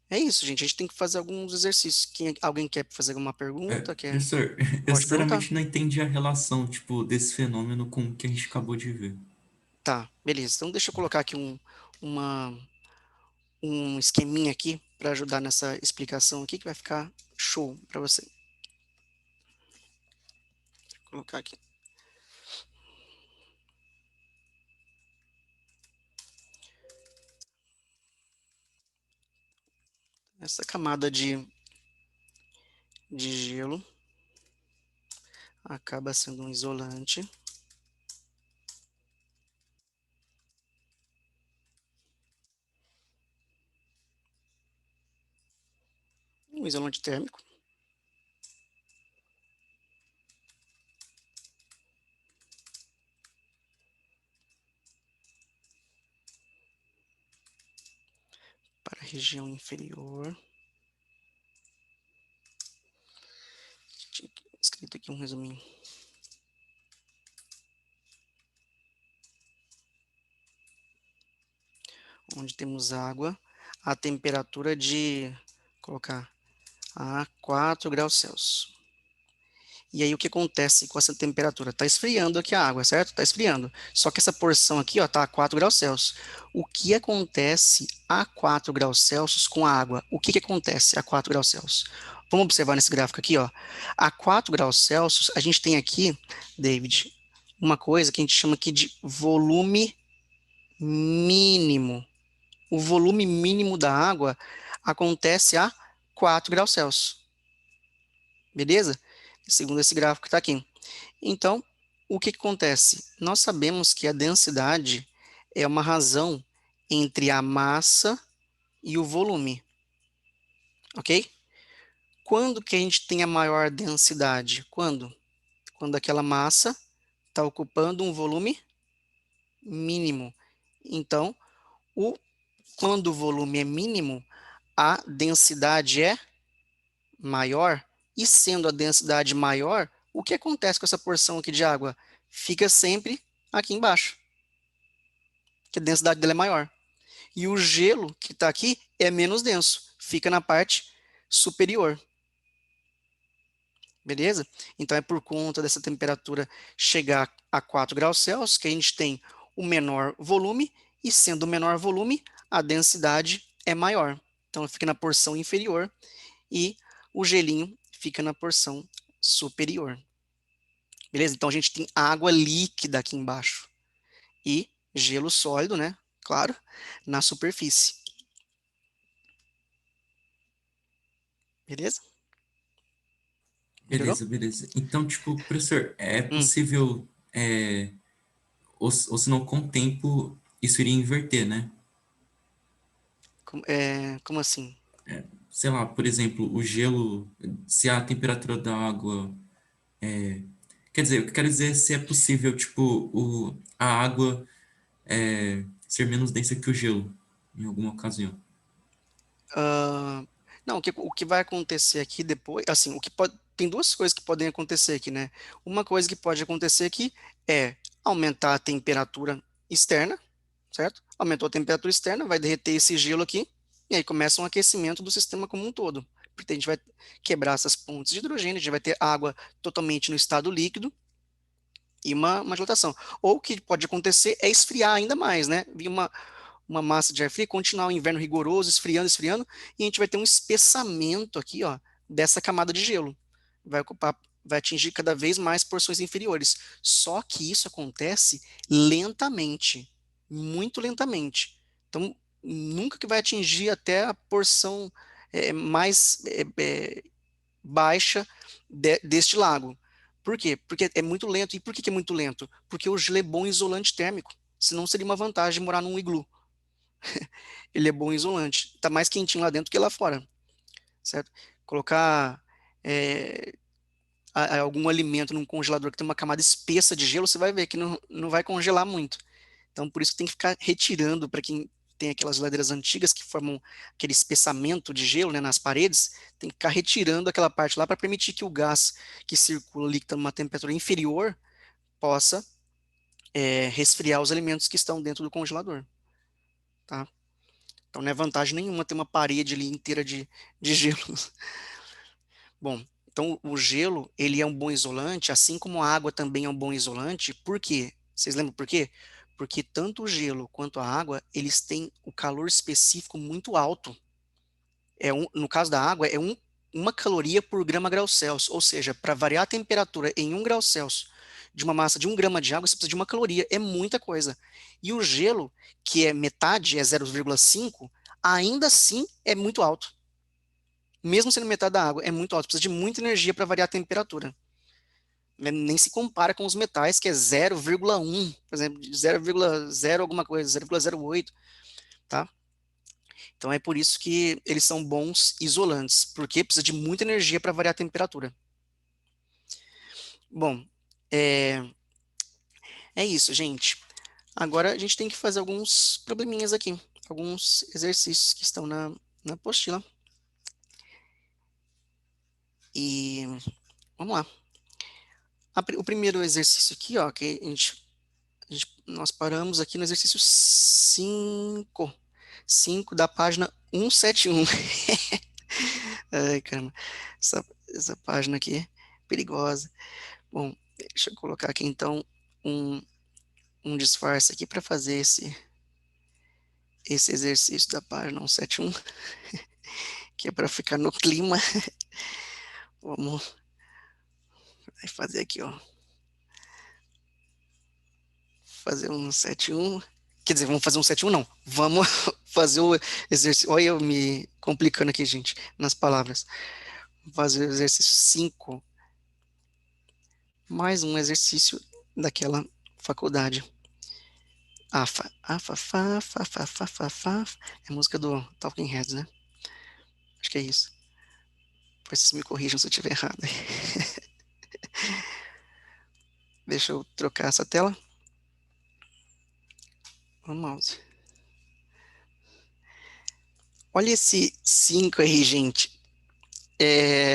A: é isso, gente. A gente tem que fazer alguns exercícios. Alguém quer fazer alguma pergunta?
B: Professor, eu
A: Pode perguntar.
B: sinceramente não entendi a relação, tipo, desse fenômeno com o que a gente acabou de ver.
A: Tá, beleza. Então, deixa eu colocar aqui uma, um esqueminha aqui para ajudar nessa explicação aqui, que vai ficar show para você. Vou colocar aqui. Essa camada de gelo acaba sendo um isolante. Um isolante térmico para a região inferior. Tinha escrito aqui um resuminho. onde temos água, a temperatura de, colocar, a 4 graus Celsius. E aí o que acontece com essa temperatura? Está esfriando aqui a água, certo? Está esfriando. Só que essa porção aqui, ó, está a 4 graus Celsius. O que acontece a 4 graus Celsius com a água? O que acontece a 4 graus Celsius? Vamos observar nesse gráfico aqui, ó. A 4 graus Celsius, a gente tem aqui, David, uma coisa que a gente chama aqui de volume mínimo. O volume mínimo da água acontece a 4 graus Celsius. Beleza? Segundo esse gráfico que está aqui. Então, o que que acontece? Nós sabemos que a densidade é uma razão entre a massa e o volume, ok? Quando que a gente tem a maior densidade? Quando? Quando aquela massa está ocupando um volume mínimo. Então, o, quando o volume é mínimo, a densidade é maior, e sendo a densidade maior, o que acontece com essa porção aqui de água? Fica sempre aqui embaixo, que a densidade dela é maior. E o gelo que está aqui é menos denso, fica na parte superior. Beleza? Então é por conta dessa temperatura chegar a 4 graus Celsius que a gente tem o menor volume, e sendo o menor volume, a densidade é maior. Então fica na porção inferior e o gelinho fica na porção superior. Beleza? Então a gente tem água líquida aqui embaixo e gelo sólido, né? Claro, na superfície. Beleza? Melhorou?
B: Beleza, beleza. Então, tipo, professor, é
A: Hum,
B: possível, ou senão com o tempo isso iria inverter, né?
A: como assim?
B: Sei lá, por exemplo, o gelo, se a temperatura da água, quer dizer, o que eu quero dizer é se é possível, tipo, a água ser menos densa que o gelo, em alguma ocasião.
A: Ah, não, o que vai acontecer aqui depois, assim, o que pode, tem duas coisas que podem acontecer aqui, né? Uma coisa que pode acontecer aqui é aumentar a temperatura externa, certo? Aumentou a temperatura externa, vai derreter esse gelo aqui, e aí começa um aquecimento do sistema como um todo. Porque a gente vai quebrar essas pontes de hidrogênio, a gente vai ter água totalmente no estado líquido e uma dilatação. Ou o que pode acontecer é esfriar ainda mais, né? Vir uma massa de ar frio, continuar o inverno rigoroso, esfriando, esfriando, e a gente vai ter um espessamento aqui, ó, dessa camada de gelo. Vai ocupar, vai atingir cada vez mais porções inferiores. Só que isso acontece lentamente, muito lentamente. Então, nunca que vai atingir até a porção mais baixa deste lago. Por quê? Porque é muito lento. E por que que é muito lento? Porque o gelo é bom isolante térmico. Senão seria uma vantagem morar num iglu. Ele é bom isolante. Está mais quentinho lá dentro que lá fora, certo? Colocar é, algum alimento num congelador que tem uma camada espessa de gelo, você vai ver que não vai congelar muito. Então, por isso que tem que ficar retirando, para quem tem aquelas geladeiras antigas que formam aquele espessamento de gelo, né, nas paredes, tem que ficar retirando aquela parte lá para permitir que o gás que circula ali, que está numa temperatura inferior, possa resfriar os alimentos que estão dentro do congelador, tá? Então não é vantagem nenhuma ter uma parede ali inteira de gelo. Bom, então o gelo, ele é um bom isolante, assim como a água também é um bom isolante. Por quê? Vocês lembram por quê? Porque tanto o gelo quanto a água, eles têm o calor específico muito alto. No caso da água, uma caloria por grama grau Celsius. Ou seja, para variar a temperatura em 1 grau Celsius de uma massa de 1 grama de água, você precisa de uma caloria. É muita coisa. E o gelo, que é metade, é 0,5, ainda assim é muito alto. Mesmo sendo metade da água, é muito alto. Precisa de muita energia para variar a temperatura. Né? Nem se compara com os metais, que é 0,1, por exemplo, 0,0 alguma coisa, 0,08, tá? Então é por isso que eles são bons isolantes, porque precisa de muita energia para variar a temperatura. Bom, é, é isso, gente. Agora a gente tem que fazer alguns probleminhas aqui, alguns exercícios que estão na apostila. E vamos lá. O primeiro exercício aqui, ó, que nós paramos aqui no exercício 5. 5 da página 171. Ai, caramba. Essa página aqui é perigosa. Bom, deixa eu colocar aqui então um, um disfarce aqui para fazer esse exercício da página 171, que é para ficar no clima. Vamos fazer aqui, ó. Fazer um 71. Quer dizer, vamos fazer um 71, não. Vamos fazer o exercício. Olha eu me complicando aqui, gente, nas palavras. Vou fazer o exercício 5, mais um exercício daquela faculdade. Afa, afa, fa, fa, fa, fa, fa, fa. É a música do Talking Heads, né? Acho que é isso. Depois vocês me corrijam se eu estiver errado. Deixa eu trocar essa tela. O mouse. Olha esse 5 aí, gente. É...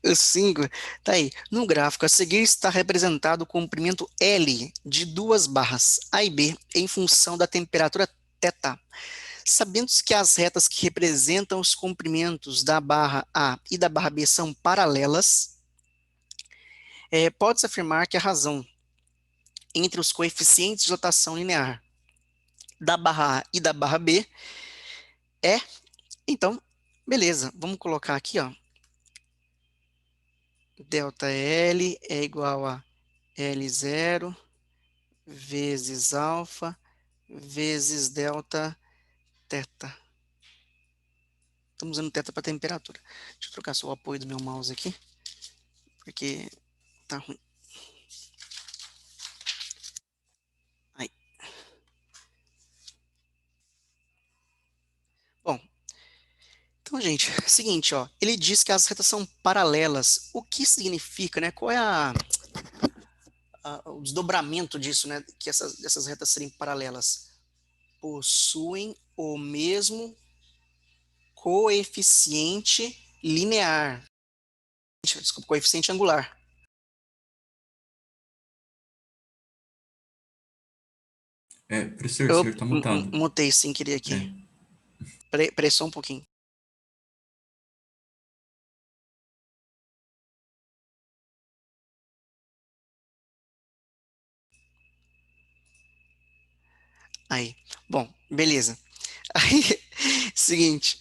A: O 5 tá aí. No gráfico a seguir está representado o comprimento L de duas barras A e B em função da temperatura θ. Sabendo-se que as retas que representam os comprimentos da barra A e da barra B são paralelas, pode-se afirmar que a razão entre os coeficientes de dilatação linear da barra A e da barra B é, então, beleza, vamos colocar aqui, ó, ΔL é igual a L0 vezes alfa vezes delta teta. Estamos usando teta para temperatura. Deixa eu trocar só o apoio do meu mouse aqui, porque tá ruim. Aí. Bom, então, gente, é o seguinte, ó, ele diz que as retas são paralelas. O que significa, né? Qual é o desdobramento disso, né? Que essas retas serem paralelas? Possuem o mesmo coeficiente linear. Desculpa, coeficiente angular.
B: Professor, o
A: Eu
B: senhor está mutado.
A: mutei sem querer aqui.
B: É,
A: Peraí só um pouquinho. Aí. Bom, beleza. Aí, seguinte.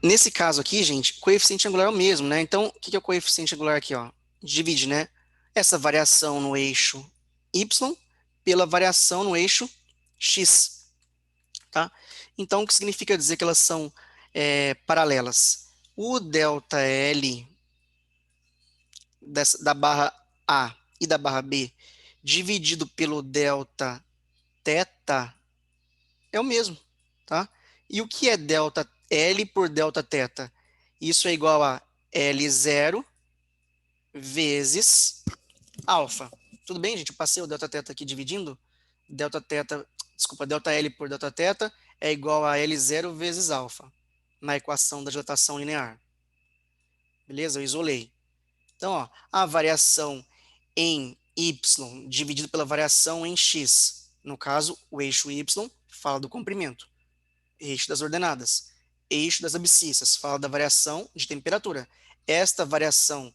A: Nesse caso aqui, gente, coeficiente angular é o mesmo, né? Então, o que é o coeficiente angular aqui, ó? Divide, né? Essa variação no eixo y pela variação no eixo x, tá? Então, o que significa dizer que elas são paralelas? O delta L da barra A e da barra B dividido pelo delta θ é o mesmo, tá? E o que é delta L por delta θ? Isso é igual a L0 vezes alfa. Tudo bem, gente? Eu passei o delta θ aqui dividindo. Delta θ, desculpa, delta L por delta θ é igual a L0 vezes alfa, na equação da dilatação linear. Beleza? Eu isolei. Então, ó, a variação em y dividido pela variação em x. No caso, o eixo y fala do comprimento. Eixo das ordenadas. Eixo das abscissas fala da variação de temperatura. Esta variação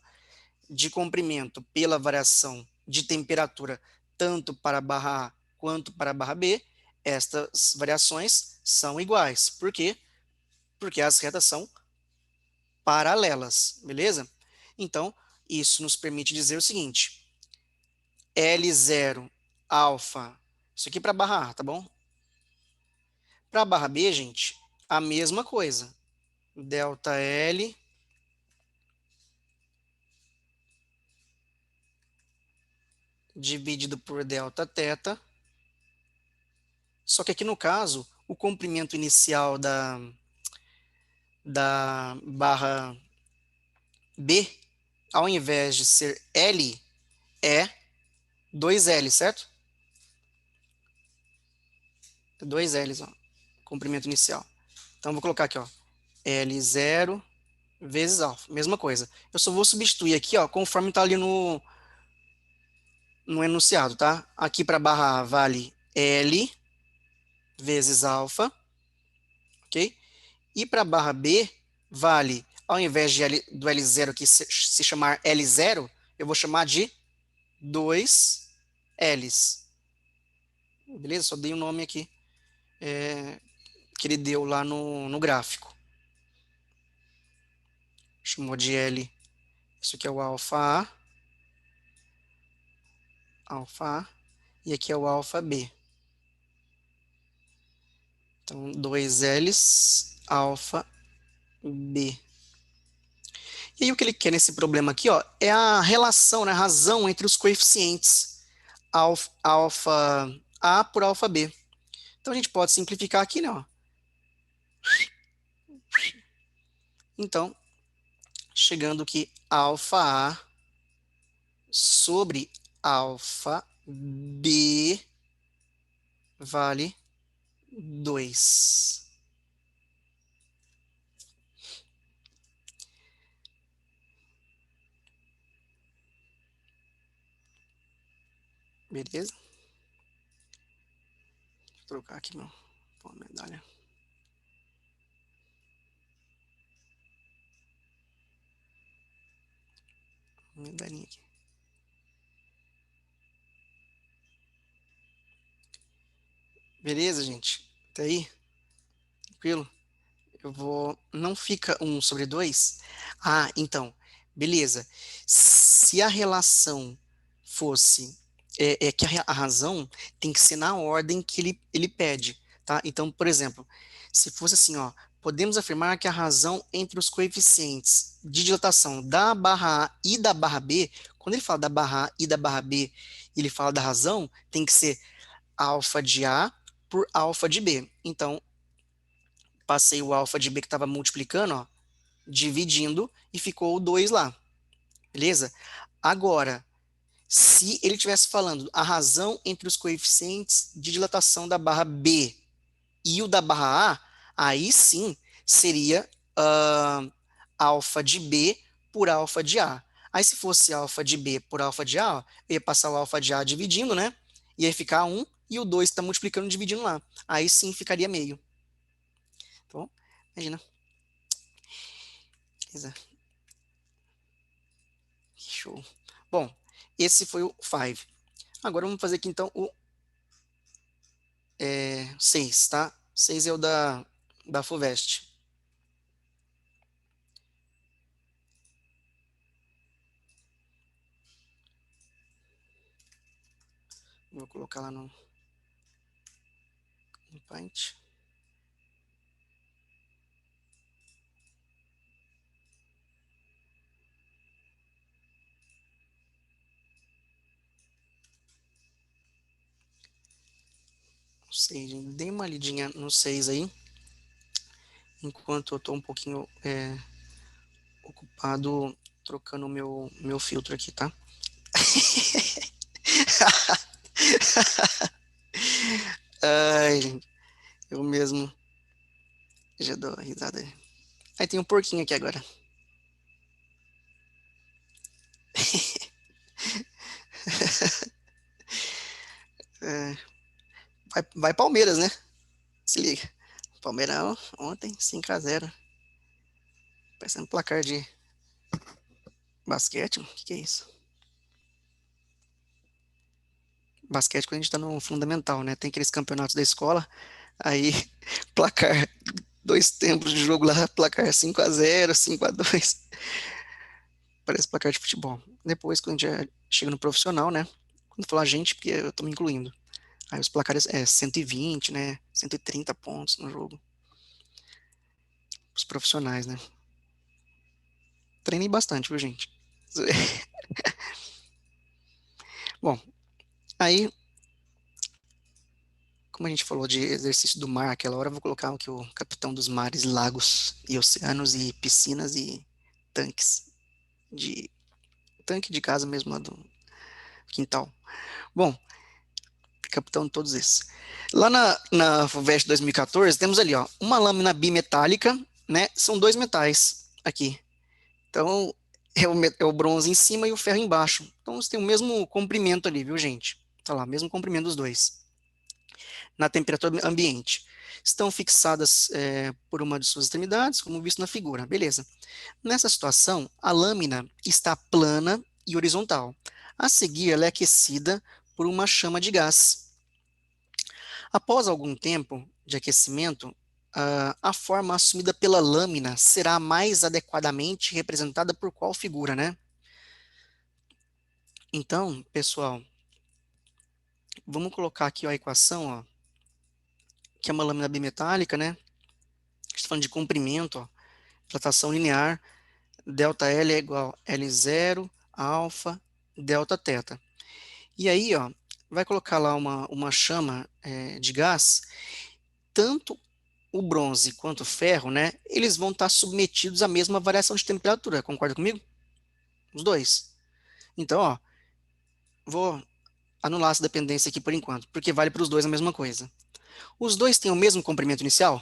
A: de comprimento pela variação de temperatura, tanto para a barra A quanto para a barra B, estas variações são iguais. Por quê? Porque as retas são paralelas, beleza? Então, isso nos permite dizer o seguinte: L0 alfa, isso aqui para a barra A, tá bom? Para a barra B, gente, a mesma coisa. Delta L dividido por delta θ. Só que aqui no caso, o comprimento inicial da barra B, ao invés de ser L, é 2L, certo? 2Ls, ó, comprimento inicial. Então, vou colocar aqui, ó, L0 vezes alfa, mesma coisa. Eu só vou substituir aqui, ó, conforme está ali no enunciado, tá? Aqui para barra A vale L vezes alfa, ok? E para a barra B, vale, ao invés de do L0 aqui se chamar L0, eu vou chamar de 2 Ls. Beleza? Só dei o nome aqui que ele deu lá no gráfico. Chamou de L. Isso aqui é o alfa A, e aqui é o alfa B. Então, 2 Ls, alfa B. E aí o que ele quer nesse problema aqui, ó, é a relação, né, a razão entre os coeficientes alfa A por alfa B. Então a gente pode simplificar aqui, né, ó. Então, chegando que alfa A sobre alfa B vale 2. Beleza? Vou trocar aqui meu medalha. Medalhinha aqui. Beleza, gente? Tá aí? Tranquilo? Eu vou. Não fica 1/2? Ah, então. Beleza. Se a relação fosse. É que a razão tem que ser na ordem que ele pede, tá? Então, por exemplo, se fosse assim, ó, podemos afirmar que a razão entre os coeficientes de dilatação da barra A e da barra B, quando ele fala da barra A e da barra B, ele fala da razão, tem que ser alfa de A por alfa de B. Então, passei o alfa de B que estava multiplicando, ó, dividindo, e ficou o 2 lá, beleza? Agora, se ele estivesse falando a razão entre os coeficientes de dilatação da barra B e o da barra A, aí sim seria alfa de B por alfa de A. Aí se fosse alfa de B por alfa de A, ó, eu ia passar o alfa de A dividindo, né? Ia ficar 1 e o 2 está multiplicando e dividindo lá. Aí sim ficaria meio. Então, imagina. Beleza. Show. Bom, esse foi o 5. Agora vamos fazer aqui então o 6, tá? 6 é o da FUVEST. Vou colocar lá no Paint. Dei uma lidinha no 6 aí, enquanto eu estou um pouquinho ocupado trocando o meu filtro aqui, tá? Ai, gente, eu mesmo já dou risada. Aí tem um porquinho aqui agora. É, vai Palmeiras, né? Se liga. Palmeirão ontem, 5-0. Parecendo placar de basquete. O que é isso? Basquete quando a gente tá no fundamental, né? Tem aqueles campeonatos da escola. Aí, placar, 2 tempos de jogo lá, placar 5-0, 5-2. Parece placar de futebol. Depois, quando a gente já chega no profissional, né? Quando falar gente, porque eu tô me incluindo. Aí os placares 120, né? 130 pontos no jogo. Os profissionais, né? Treinei bastante, viu, gente? Bom, aí, como a gente falou de exercício do mar aquela hora, eu vou colocar aqui o capitão dos mares, lagos e oceanos e piscinas e tanques. De tanque de casa mesmo lá do quintal. Bom, capitão de todos esses. Lá na FUVEST 2014, temos ali, ó, uma lâmina bimetálica, né? São 2 metais aqui. Então, é o bronze em cima e o ferro embaixo. Então, você tem o mesmo comprimento ali, viu, gente? Tá lá, mesmo comprimento dos dois. na temperatura ambiente. Estão fixadas por uma de suas extremidades, como visto na figura. Beleza. Nessa situação, a lâmina está plana e horizontal. A seguir, ela é aquecida por uma chama de gás. Após algum tempo de aquecimento, a forma assumida pela lâmina será mais adequadamente representada por qual figura, né? Então, pessoal, vamos colocar aqui ó, a equação, ó, que é uma lâmina bimetálica, né? Estou falando de comprimento, ó, dilatação linear, delta L é igual a L0, alfa, delta teta. E aí, ó, vai colocar lá uma chama de gás, tanto o bronze quanto o ferro, né, eles vão estar submetidos à mesma variação de temperatura, concorda comigo? Os dois. Então, ó, vou anular essa dependência aqui por enquanto, porque vale para os dois a mesma coisa. Os dois têm o mesmo comprimento inicial?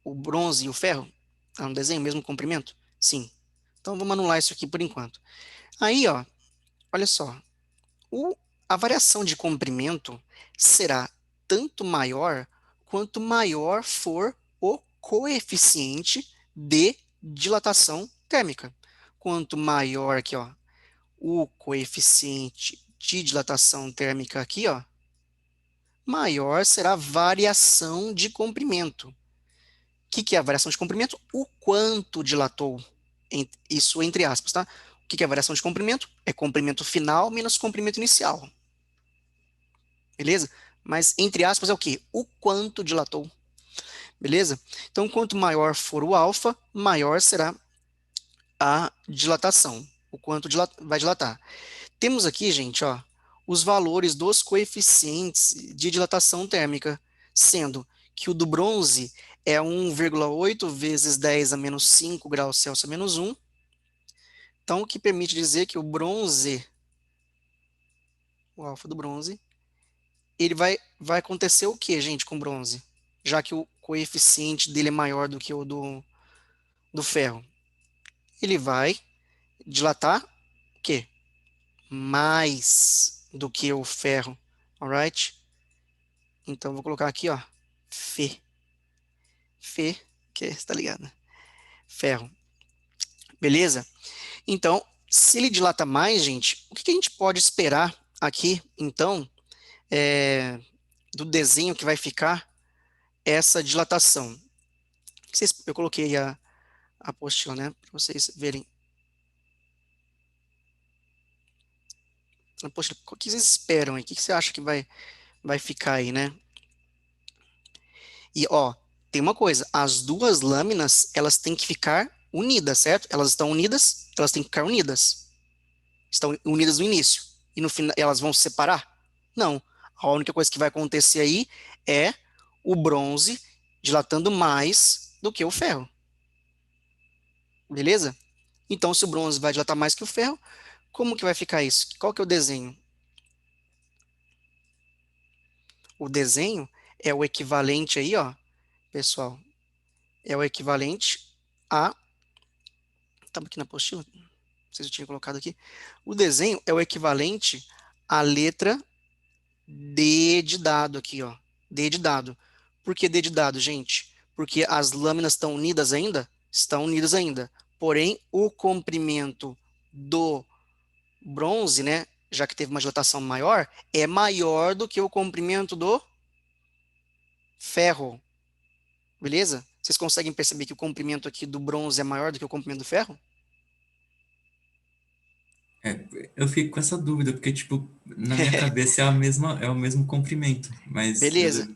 A: O bronze e o ferro? Tá no desenho, o mesmo comprimento? Sim. Então, vamos anular isso aqui por enquanto. Aí, ó, olha só, o, a variação de comprimento será tanto maior quanto maior for o coeficiente de dilatação térmica. Quanto maior aqui, ó, o coeficiente de dilatação térmica aqui, ó, maior será a variação de comprimento. O que é a variação de comprimento? O quanto dilatou. Isso entre aspas, tá? O que é a variação de comprimento? É comprimento final menos comprimento inicial. Beleza? Mas, entre aspas, é o quê? O quanto dilatou. Beleza? Então, quanto maior for o alfa, maior será a dilatação. O quanto vai dilatar. Temos aqui, gente, ó, os valores dos coeficientes de dilatação térmica, sendo que o do bronze é 1,8 vezes 10 a menos 5 graus Celsius a menos 1. Então, o que permite dizer que o bronze, o alfa do bronze, ele vai acontecer o que, gente, com bronze? Já que o coeficiente dele é maior do que o do ferro. Ele vai dilatar o quê? Mais do que o ferro, alright? Então, vou colocar aqui, ó, Fe. Fe, que está ligado, né? Ferro. Beleza? Então, se ele dilata mais, gente, o que que a gente pode esperar aqui, então, do desenho que vai ficar essa dilatação? Eu coloquei a apostila, né, para vocês verem. A apostila, o que vocês esperam aí? O que que você acha que vai ficar aí, né? E, ó, tem uma coisa, as duas lâminas, elas têm que ficar unidas, certo? Elas estão unidas, elas têm que ficar unidas. Estão unidas no início. E no final, elas vão se separar? Não. A única coisa que vai acontecer aí é o bronze dilatando mais do que o ferro. Beleza? Então, se o bronze vai dilatar mais que o ferro, como que vai ficar isso? Qual que é o desenho? O desenho é o equivalente aí, ó, pessoal, é o equivalente a, estava aqui na apostila, não sei se eu tinha colocado aqui, o desenho é o equivalente à letra D de dado aqui, ó, D de dado. Por que D de dado, gente? Porque as lâminas estão unidas ainda? Estão unidas ainda. Porém, o comprimento do bronze, né, já que teve uma dilatação maior, é maior do que o comprimento do ferro. Beleza? Vocês conseguem perceber que o comprimento aqui do bronze é maior do que o comprimento do ferro?
B: Eu fico com essa dúvida, porque, tipo, na minha cabeça é a mesma, é o mesmo comprimento, mas
A: Beleza.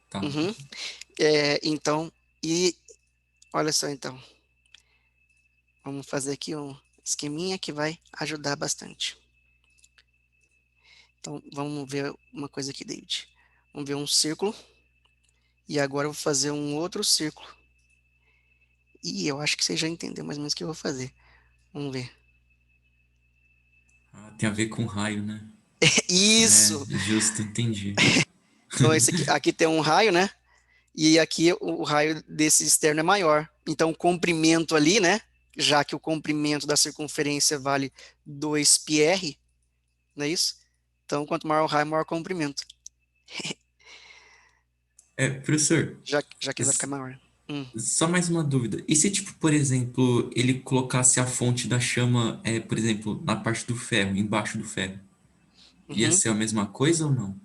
B: tá.
A: Uhum. Então, e olha só então, vamos fazer aqui um esqueminha que vai ajudar bastante. Então, vamos ver uma coisa aqui, David. Vamos ver um círculo, e agora eu vou fazer um outro círculo. E eu acho que você já entendeu mais ou menos o que eu vou fazer. Vamos ver.
B: Ah, tem a ver com raio, né? É,
A: Isso!
B: justo, entendi.
A: Então, esse aqui tem um raio, né? E aqui o raio desse externo é maior. Então, o comprimento ali, né? Já que o comprimento da circunferência vale 2πr, não é isso? Então, quanto maior o raio, maior o comprimento.
B: Professor,
A: já que ele vai ficar
B: s-
A: maior. Hum,
B: só mais uma dúvida. E se, tipo, por exemplo, ele colocasse a fonte da chama, por exemplo, na parte do ferro, embaixo do ferro? Ia
A: uhum.
B: ser a mesma coisa ou não?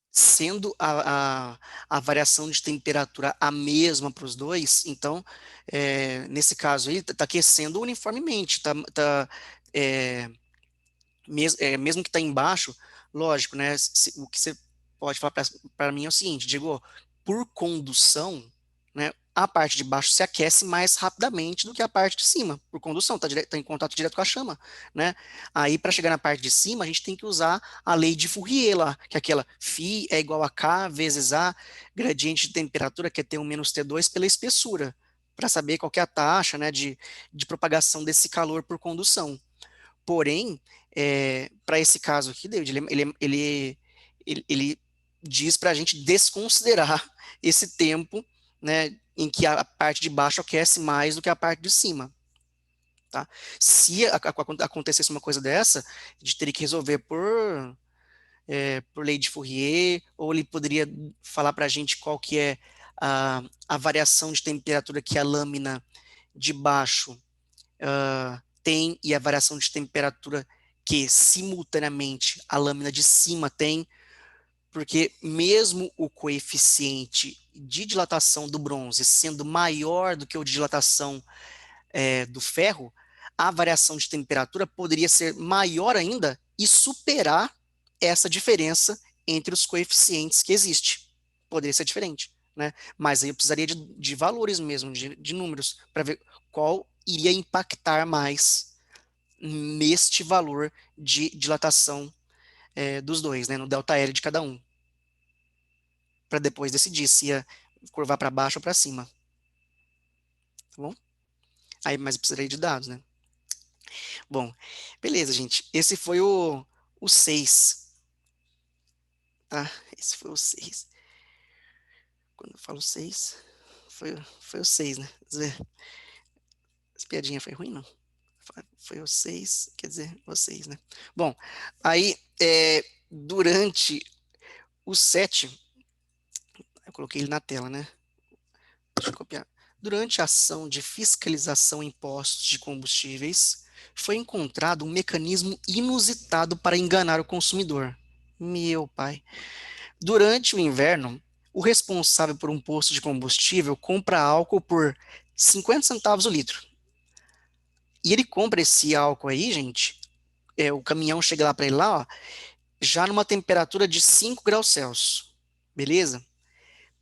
A: Sendo a variação de temperatura a mesma para os dois, então, nesse caso aí, está aquecendo uniformemente, é, mesmo que está embaixo, lógico, né? O que você pode falar para mim é o seguinte, digo, por condução, né? A parte de baixo se aquece mais rapidamente do que a parte de cima, por condução, tá em contato direto com a chama, né? Aí, para chegar na parte de cima, a gente tem que usar a lei de Fourier lá, que é aquela φ é igual a K vezes A, gradiente de temperatura, que é T1 menos T2, pela espessura, para saber qual que é a taxa, né, de propagação desse calor por condução. Porém, para esse caso aqui, David, ele diz para a gente desconsiderar esse tempo, né, em que a parte de baixo aquece mais do que a parte de cima. Tá? Se acontecesse uma coisa dessa, a gente teria que resolver por lei de Fourier, ou ele poderia falar para a gente qual que é a variação de temperatura que a lâmina de baixo tem e a variação de temperatura que simultaneamente a lâmina de cima tem, porque mesmo o coeficiente de dilatação do bronze sendo maior do que o de dilatação do ferro, a variação de temperatura poderia ser maior ainda e superar essa diferença entre os coeficientes que existe. Poderia ser diferente, né? Mas aí eu precisaria de valores mesmo, de números, para ver qual iria impactar mais neste valor de dilatação dos dois, né, no delta L de cada um, para depois decidir se ia curvar para baixo ou para cima, tá bom? Aí, mas eu precisaria de dados, né? Bom, beleza, gente. Esse foi o 6, tá? Esse foi o 6. Quando eu falo 6, foi o 6, né? Quer dizer, essa piadinha foi ruim, não? Foi o 6, quer dizer, vocês, né? Bom, aí, durante o 7, eu coloquei ele na tela, né? Deixa eu copiar. Durante a ação de fiscalização em postos de combustíveis, foi encontrado um mecanismo inusitado para enganar o consumidor. Meu pai. Durante o inverno, o responsável por um posto de combustível compra álcool por 50 centavos o litro. E ele compra esse álcool aí, gente. O caminhão chega lá para ele lá, ó, já numa temperatura de 5 graus Celsius. Beleza?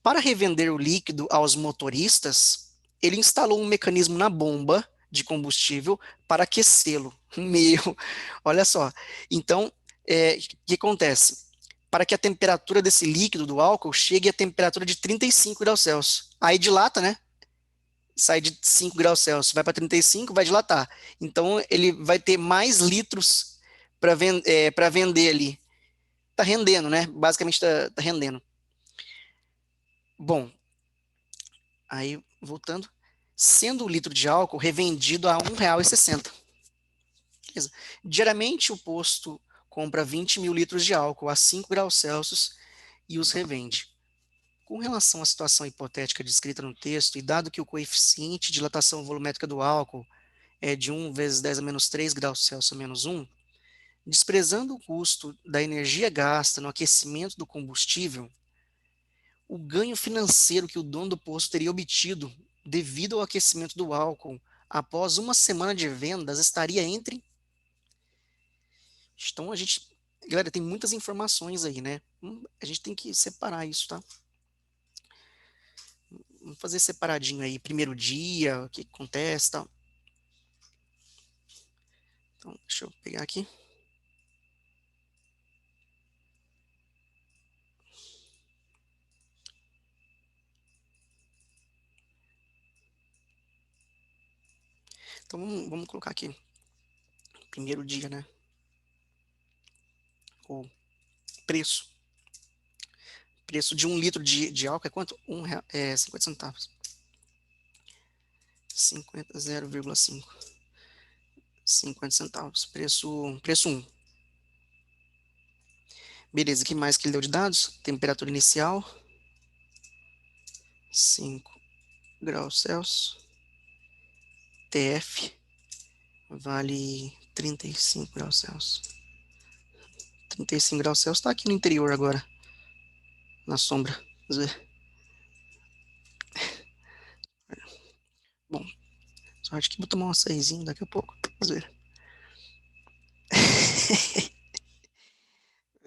A: Para revender o líquido aos motoristas, ele instalou um mecanismo na bomba de combustível para aquecê-lo. Meu, olha só. Então, o que acontece? Para que a temperatura desse líquido do álcool chegue à temperatura de 35 graus Celsius. Aí dilata, né? Sai de 5 graus Celsius, vai para 35, vai dilatar. Então, ele vai ter mais litros para vender ali. Tá rendendo, né? Basicamente tá rendendo. Bom, aí, voltando, sendo o litro de álcool revendido a R$ 1,60. Beleza. Diariamente o posto compra 20 mil litros de álcool a 5 graus Celsius e os revende. Com relação à situação hipotética descrita no texto, e dado que o coeficiente de dilatação volumétrica do álcool é de 1 vezes 10 a menos 3 graus Celsius a menos 1, desprezando o custo da energia gasta no aquecimento do combustível, o ganho financeiro que o dono do posto teria obtido devido ao aquecimento do álcool após uma semana de vendas estaria entre. Então a gente, galera, tem muitas informações aí, né? A gente tem que separar isso, tá? Vamos fazer separadinho aí, primeiro dia, o que acontece, tal. Então, deixa eu pegar aqui. Então vamos colocar aqui, primeiro dia, né? O preço. Preço de 1 litro de álcool é quanto? R$ 1, 50 centavos. 50, 0,5. 50 centavos. Preço 1. Beleza, o que mais que ele deu de dados? Temperatura inicial. 5 graus Celsius, TF vale 35 graus Celsius. 35 graus Celsius está aqui no interior agora, na sombra. Vamos ver. Bom, sorte que vou tomar um açaizinho daqui a pouco. Vamos ver.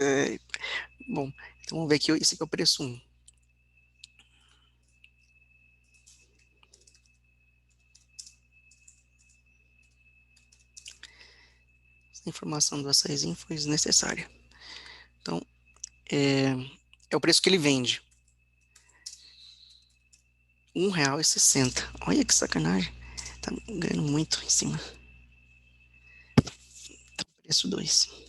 A: É, bom, então vamos ver aqui, esse aqui é o preço 1. Essa informação do açaizinho foi desnecessária. Então, é o preço que ele vende. R$ 1,60. Olha que sacanagem. Tá ganhando muito em cima. Então, preço 2. O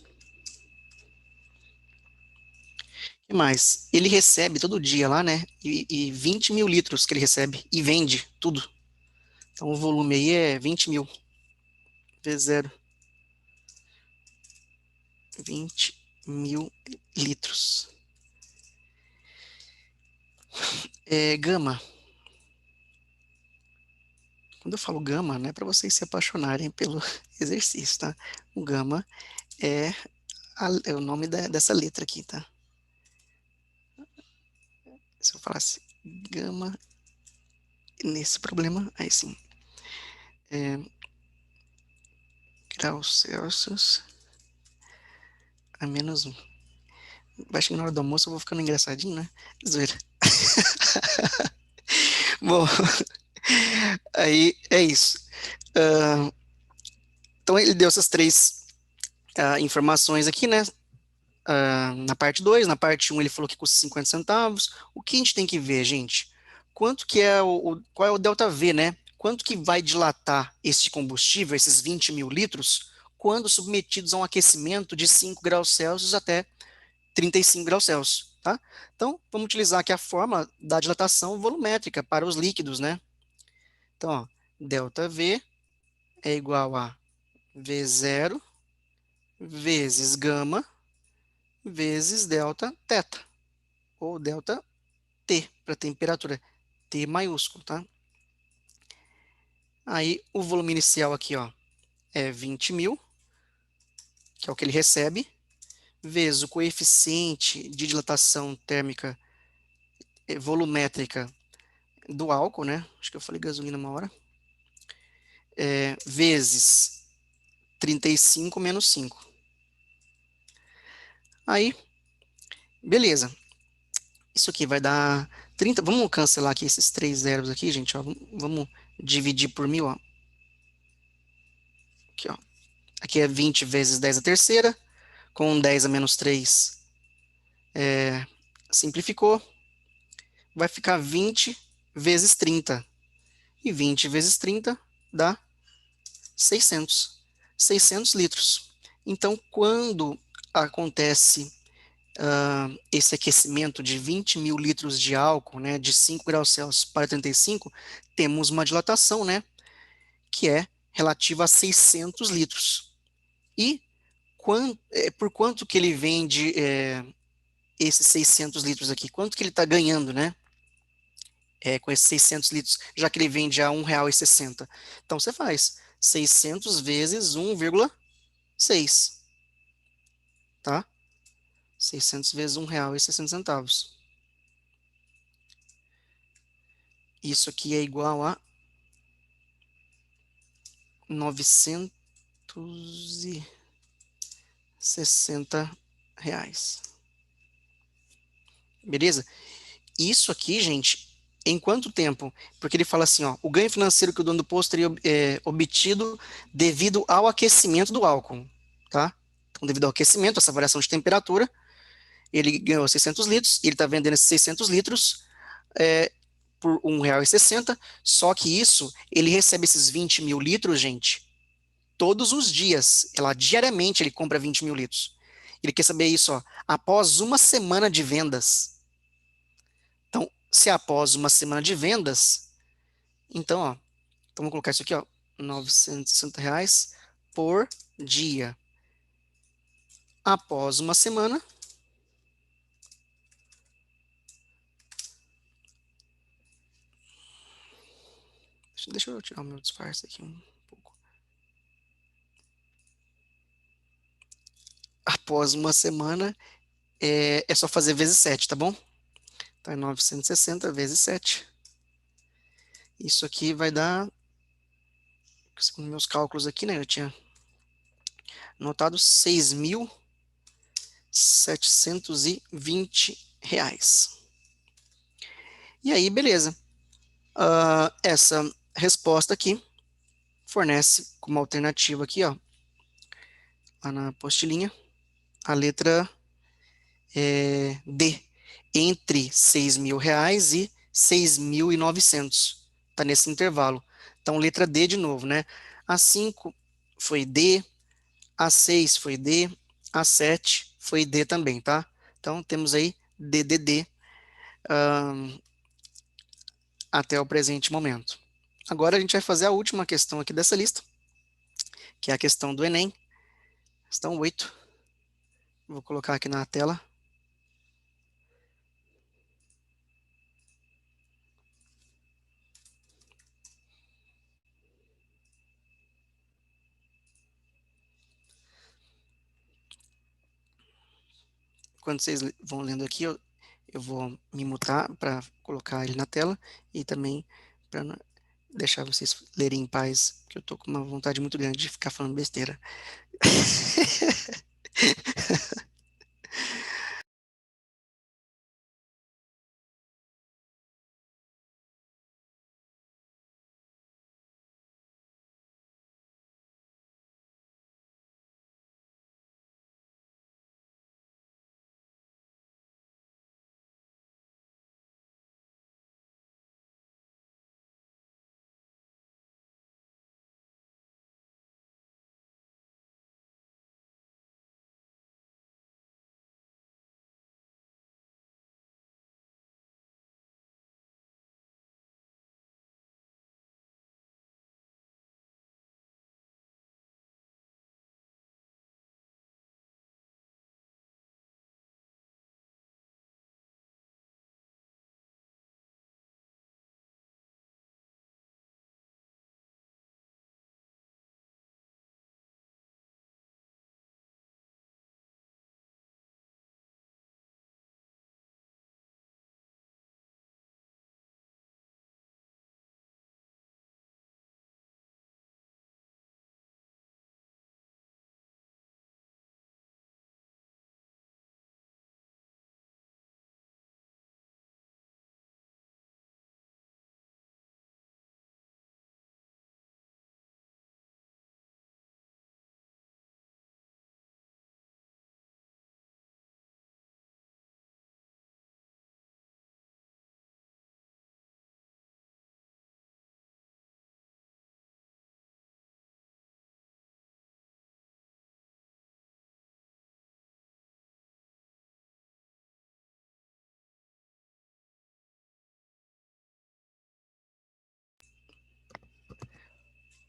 A: que mais? Ele recebe todo dia lá, né? E 20 mil litros que ele recebe. E vende tudo. Então o volume aí é 20 mil. Vezes 0. 20 mil litros. Gama. Quando eu falo gama, não é para vocês se apaixonarem pelo exercício, tá? O gama é, é o nome dessa letra aqui, tá? Se eu falasse gama nesse problema, aí sim. Graus Celsius a -1. Vai chegar na hora do almoço, eu vou ficando engraçadinho, né? Zoeira. Bom, aí é isso. Ah, então ele deu essas três informações aqui, né? Na parte 2, na parte 1 ele falou que custa 50 centavos. O que a gente tem que ver, gente? Quanto que é qual é o delta V, né? Quanto que vai dilatar esse combustível, esses 20 mil litros, quando submetidos a um aquecimento de 5 graus Celsius até 35 graus Celsius, tá? Então, vamos utilizar aqui a forma da dilatação volumétrica para os líquidos, né? Então, ó, delta V é igual a V0 vezes gama vezes delta teta, ou delta T, para temperatura, T maiúsculo, tá? Aí, o volume inicial aqui, ó, é 20 mil, que é o que ele recebe, vezes o coeficiente de dilatação térmica volumétrica do álcool, né? Acho que eu falei gasolina uma hora. Vezes 35 menos 5. Aí, beleza. Isso aqui vai dar 30. Vamos cancelar aqui esses três zeros aqui, gente. Ó. Vamos dividir por 1000. Ó. Aqui, ó. Aqui é 20 vezes 10 a terceira. Com 10 a menos 3 simplificou. Vai ficar 20 vezes 30. E 20 vezes 30 dá 600. 600 litros. Então, quando acontece esse aquecimento de 20 mil litros de álcool, né, de 5 graus Celsius para 35, temos uma dilatação, né, que é relativa a 600 litros. E por quanto que ele vende esses 600 litros aqui? Quanto que ele está ganhando, né, com esses 600 litros, já que ele vende a R$ 1,60? Então, você faz 600 vezes 1,6, tá? 600 vezes R$ 1,60. Isso aqui é igual a 960 reais. Beleza? Isso aqui, gente, em quanto tempo? Porque ele fala assim, ó, o ganho financeiro que o dono do posto teria obtido devido ao aquecimento do álcool, tá? Então, devido ao aquecimento, essa variação de temperatura, ele ganhou 600 litros, e ele está vendendo esses 600 litros por R$ 1,60, só que isso, ele recebe esses 20 mil litros, gente, todos os dias, diariamente ele compra 20 mil litros. Ele quer saber isso, ó, após uma semana de vendas. Então, se é após uma semana de vendas, então, ó, então vamos colocar isso aqui, ó, R$ 960 por dia. Após uma semana, Deixa eu tirar o meu disfarce aqui um pouco. Após uma semana, é só fazer vezes 7, tá bom? Então é 960 vezes 7. Isso aqui vai dar, segundo meus cálculos aqui, né? Eu tinha anotado R$ 6.720. E aí, beleza. Essa resposta aqui fornece como alternativa aqui, ó, lá na apostilinha, a letra D, entre R$ 6.000 e 6.900. Está nesse intervalo. Então, letra D de novo, né? A 5 foi D, a 6 foi D, a 7 foi D também, tá? Então, temos aí DDD até o presente momento. Agora a gente vai fazer a última questão aqui dessa lista, que é a questão do Enem, questão 8. Vou colocar aqui na tela. Quando vocês vão lendo aqui, eu vou me mutar para colocar ele na tela e também para deixar vocês lerem em paz, que eu tô com uma vontade muito grande de ficar falando besteira.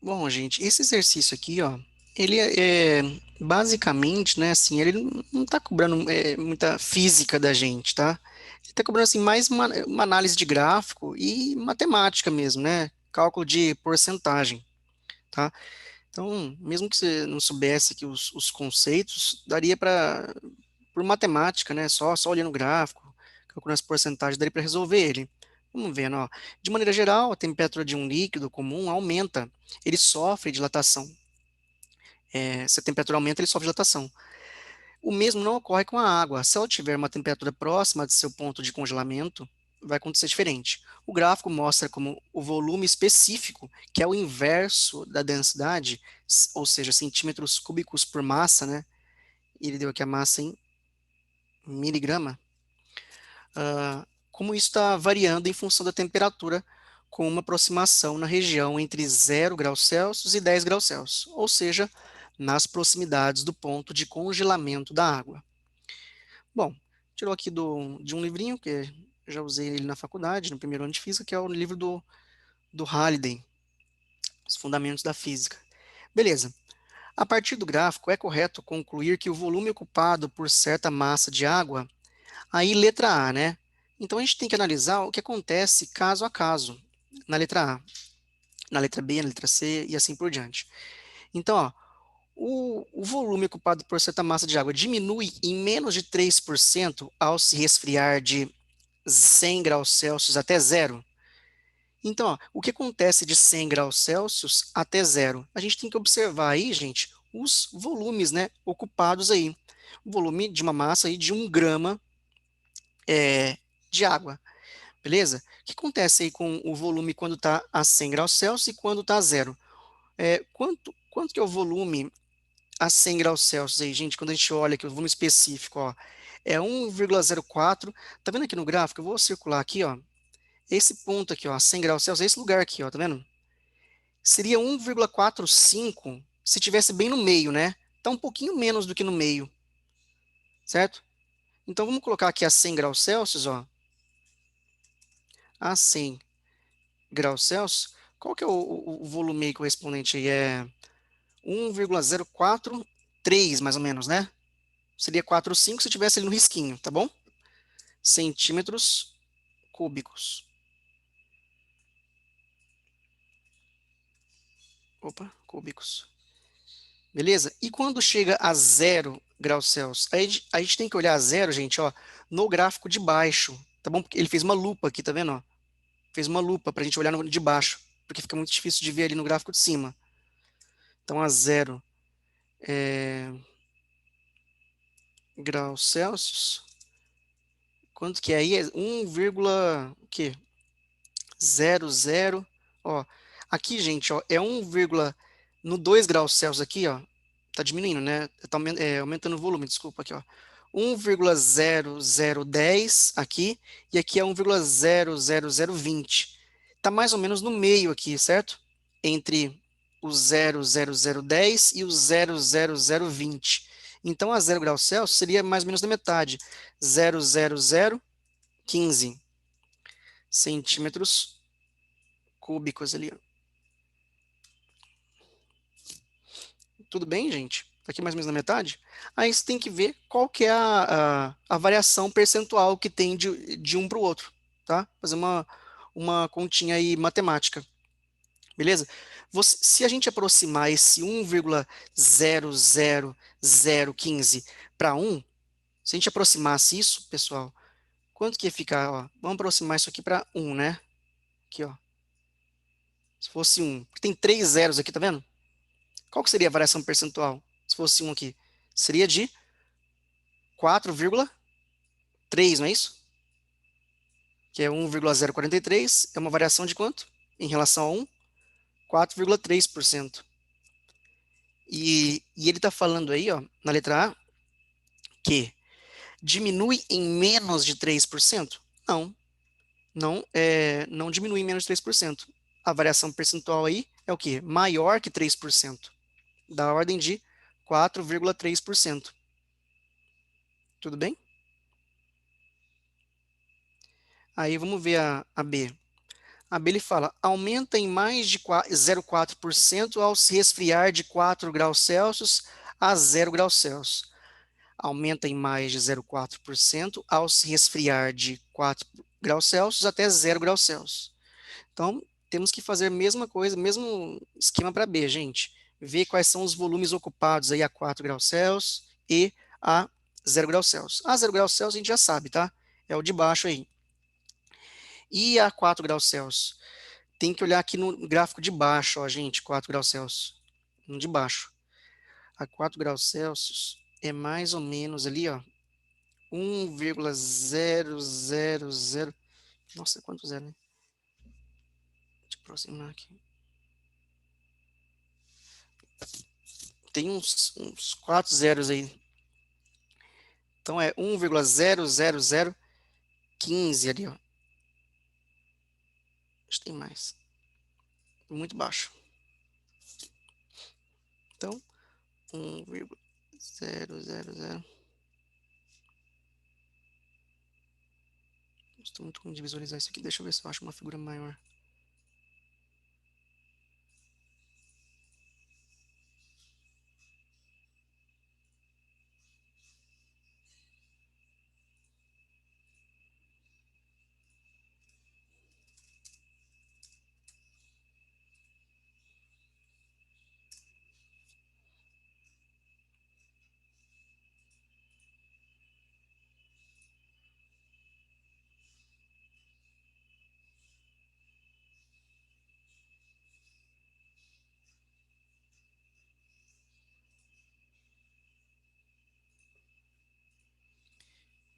A: Bom, gente, esse exercício aqui, ó, ele basicamente, né, assim, ele não está cobrando muita física da gente, tá? Ele está cobrando, assim, mais uma análise de gráfico e matemática mesmo, né? Cálculo de porcentagem, tá? Então, mesmo que você não soubesse aqui os conceitos, daria para, por matemática, né? Só olhando o gráfico, calculando as porcentagens, daria para resolver ele. Vamos vendo, ó. De maneira geral, a temperatura de um líquido comum aumenta. Ele sofre dilatação. Se a temperatura aumenta, ele sofre dilatação. O mesmo não ocorre com a água. Se ela tiver uma temperatura próxima de seu ponto de congelamento, vai acontecer diferente. O gráfico mostra como o volume específico, que é o inverso da densidade, ou seja, centímetros cúbicos por massa, né? Ele deu aqui a massa em miligrama. Como isso está variando em função da temperatura, com uma aproximação na região entre 0 °C e 10 °C, ou seja, nas proximidades do ponto de congelamento da água. Bom, tirou aqui de um livrinho, que eu já usei ele na faculdade, no primeiro ano de física, que é o livro do Halliday, Os Fundamentos da Física. Beleza. A partir do gráfico, é correto concluir que o volume ocupado por certa massa de água, aí letra A, né? Então a gente tem que analisar o que acontece caso a caso, na letra A. na letra B, na letra C e assim por diante. Então, ó, o volume ocupado por certa massa de água diminui em menos de 3% ao se resfriar de 100 graus Celsius até zero. Então, ó, o que acontece de 100 graus Celsius até zero? A gente tem que observar aí, gente, os volumes, né, ocupados aí. O volume de uma massa aí de 1 grama de água, beleza? O que acontece aí com o volume quando está a 100 graus Celsius e quando está a zero? Quanto que é o volume a 100 graus Celsius aí, gente? Quando a gente olha aqui o volume específico, ó, é 1,04. Tá vendo aqui no gráfico? Eu vou circular aqui, ó. Esse ponto aqui, ó, 100 graus Celsius, é esse lugar aqui, ó, tá vendo? Seria 1,45 se tivesse bem no meio, né? Tá um pouquinho menos do que no meio, certo? Então vamos colocar aqui a 100 graus Celsius, ó, a 100 graus Celsius. Qual que é o volume aí correspondente aí? É 1,043, mais ou menos, né? Seria 4,5 se tivesse ali no risquinho, tá bom? Centímetros cúbicos. Opa, cúbicos. Beleza? E quando chega a 0 graus Celsius? Aí a gente tem que olhar a zero, gente, ó, no gráfico de baixo, tá bom? Porque ele fez uma lupa aqui, tá vendo? Ó? Fez uma lupa para a gente olhar no de baixo, porque fica muito difícil de ver ali no gráfico de cima. Então, a 0 graus Celsius, quanto que é aí? É 1, o quê? 00, ó. Aqui, gente, ó, é 1, no 2 graus Celsius aqui, ó, tá diminuindo, né? Tá aumentando o volume, desculpa aqui, ó. 1,0010 aqui, e aqui é 1,00020. Tá mais ou menos no meio aqui, certo? Entre o 0,0010 e o 0,0020. Então, a 0 graus Celsius seria mais ou menos da metade, 0,0015 centímetros cúbicos ali. Tudo bem, gente? Tá aqui mais ou menos na metade. Aí você tem que ver qual que é a variação percentual que tem de um para o outro, tá? Fazer uma continha aí matemática, beleza? Se a gente aproximar esse 1,00015 para 1, se a gente aproximasse isso, pessoal, quanto que ia ficar? Ó? Vamos aproximar isso aqui para 1, né? Aqui, ó. Se fosse 1, porque tem 3 zeros aqui, tá vendo? Qual que seria a variação percentual? Se fosse um aqui, seria de 4,3, não é isso? Que é 1,043, é uma variação de quanto? Em relação a 1? 4,3%. E ele está falando aí, ó, na letra A, que diminui em menos de 3%? Não, não diminui em menos de 3%. A variação percentual aí é o quê? Maior que 3%, da ordem de 4,3%. Tudo bem? Aí vamos ver a B. A B ele fala, aumenta em mais de 0,4% ao se resfriar de 4 graus Celsius a 0 graus Celsius. Aumenta em mais de 0,4% ao se resfriar de 4 graus Celsius até 0 graus Celsius. Então, temos que fazer a mesma coisa, mesmo esquema para B, gente. Ver quais são os volumes ocupados aí a 4 graus Celsius e a 0 graus Celsius. A 0 graus Celsius a gente já sabe, tá? É o de baixo aí. E a 4 graus Celsius? Tem que olhar aqui no gráfico de baixo, ó, gente, 4 graus Celsius. No de baixo. A 4 graus Celsius é mais ou menos ali, ó, 1,000. Nossa, quanto zero, né? Deixa eu aproximar aqui. Tem uns 4 zeros aí. Então é 1,00015 ali, ó. Acho que tem mais. Muito baixo. Então, 1,000. Estou muito ruim de visualizar isso aqui. Deixa eu ver se eu acho uma figura maior.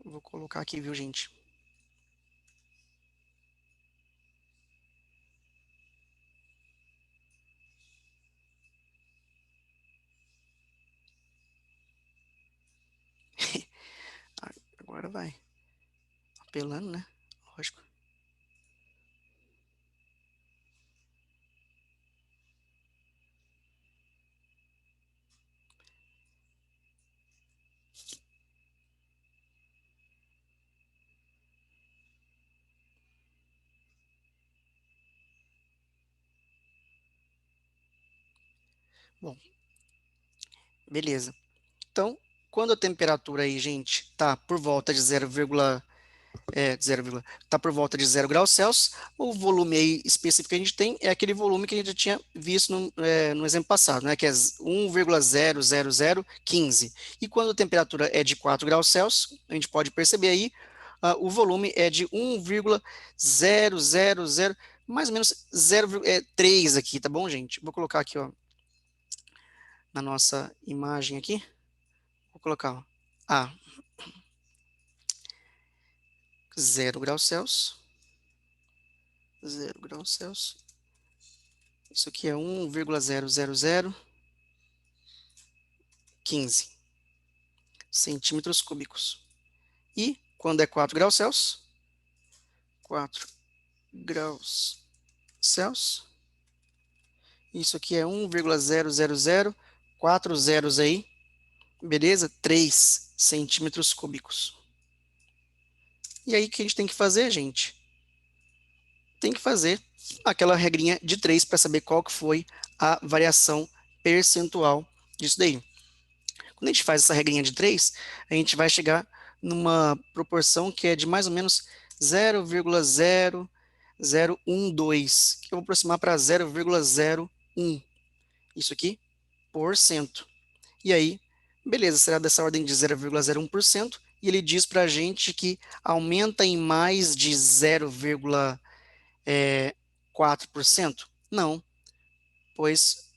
A: Vou colocar aqui, viu, gente? Agora vai. Apelando, né? Lógico. Bom, beleza. Então, quando a temperatura aí, gente, tá por volta de 0, tá por volta de 0 graus Celsius, o volume aí específico que a gente tem é aquele volume que a gente já tinha visto no exemplo passado, né, que é 1,00015. E quando a temperatura é de 4 graus Celsius, a gente pode perceber aí, o volume é de 1,000, mais ou menos 0,3 aqui, tá bom, gente? Vou colocar aqui, ó, na nossa imagem aqui, vou colocar, ó, a 0 graus Celsius, 0 graus Celsius. Isso aqui é 1,00015 centímetros cúbicos. E quando é 4 graus Celsius, 4 graus Celsius, isso aqui é 1,000, 4 zeros aí, beleza? 3 centímetros cúbicos. E aí o que a gente tem que fazer, gente? Tem que fazer aquela regrinha de 3 para saber qual que foi a variação percentual disso daí. Quando a gente faz essa regrinha de 3, a gente vai chegar numa proporção que é de mais ou menos 0,0012, que eu vou aproximar para 0,01, isso aqui, por cento. E aí, beleza, será dessa ordem de 0,01%, e ele diz para a gente que aumenta em mais de 0,4%? Não, pois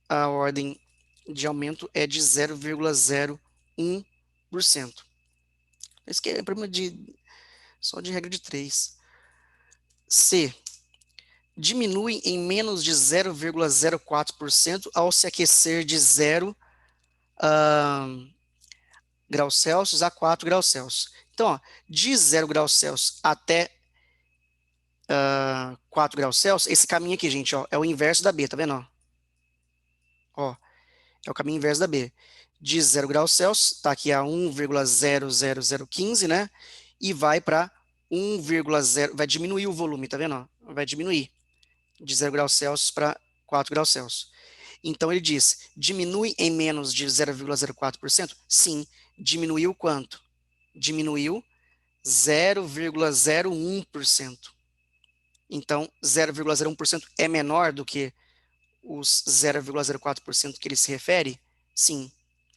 A: a ordem de aumento é de 0,01%. Esse aqui é problema só de regra de 3. C. Diminui em menos de 0,04% ao se aquecer de 0 graus Celsius a 4 graus Celsius. Então, ó, de 0 graus Celsius até 4 graus Celsius, esse caminho aqui, gente, ó, é o inverso da B, tá vendo? Ó, é o caminho inverso da B. De 0 graus Celsius, tá aqui a 1,00015, né? E vai para 1,0, vai diminuir o volume, tá vendo? Vai diminuir de 0 graus Celsius para 4 graus Celsius. Então ele diz, diminui em menos de 0,04%? Sim, diminuiu quanto? Diminuiu 0,01%. Então, 0,01% é menor do que os 0,04% que ele se refere? Sim.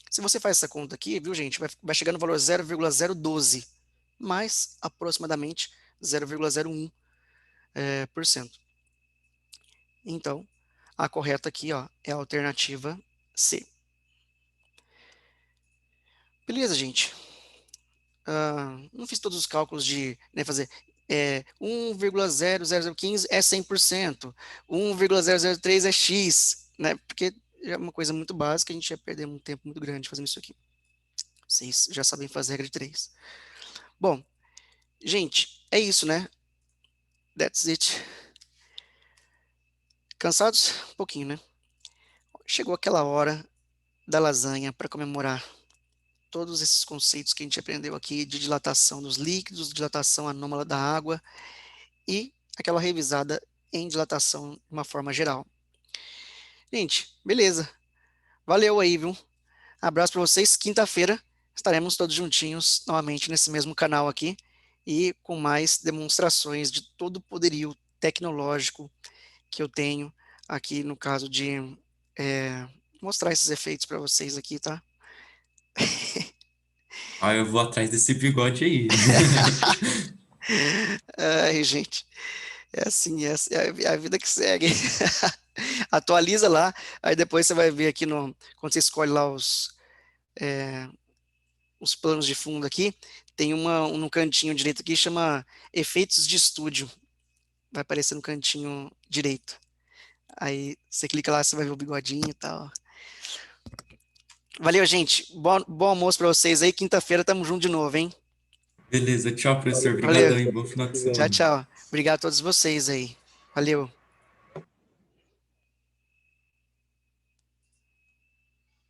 A: Se você faz essa conta aqui, viu, gente, vai chegar no valor 0,012, mais aproximadamente 0,01%. Então, a correta aqui, ó, é a alternativa C. Beleza, gente? Não fiz todos os cálculos de, né, fazer 1,00015 é 100%, 1,003 é X, né? Porque é uma coisa muito básica, a gente ia perder um tempo muito grande fazendo isso aqui. Vocês já sabem fazer a regra de 3. Bom, gente, é isso, né? That's it. Cansados? Um pouquinho, né? Chegou aquela hora da lasanha para comemorar todos esses conceitos que a gente aprendeu aqui de dilatação dos líquidos, dilatação anômala da água e aquela revisada em dilatação de uma forma geral. Gente, beleza. Valeu aí, viu? Abraço para vocês. Quinta-feira estaremos todos juntinhos novamente nesse mesmo canal aqui e com mais demonstrações de todo o poderio tecnológico que eu tenho aqui no caso de mostrar esses efeitos para vocês aqui, tá?
B: Ah, eu vou atrás desse bigode aí.
A: Ai, gente, é assim, é a vida que segue. Atualiza lá, aí depois você vai ver aqui no, quando você escolhe lá os planos de fundo aqui, tem no cantinho direito aqui, chama Efeitos de Estúdio. Vai aparecer no cantinho direito. Aí você clica lá, você vai ver o bigodinho e tal. Valeu, gente. Bom almoço pra vocês aí. Quinta-feira tamo junto de novo, hein?
B: Beleza, tchau, professor.
A: Valeu.
B: Obrigadão e bom final de
A: Tchau,
B: semana.
A: tchau. Obrigado a todos vocês aí. Valeu.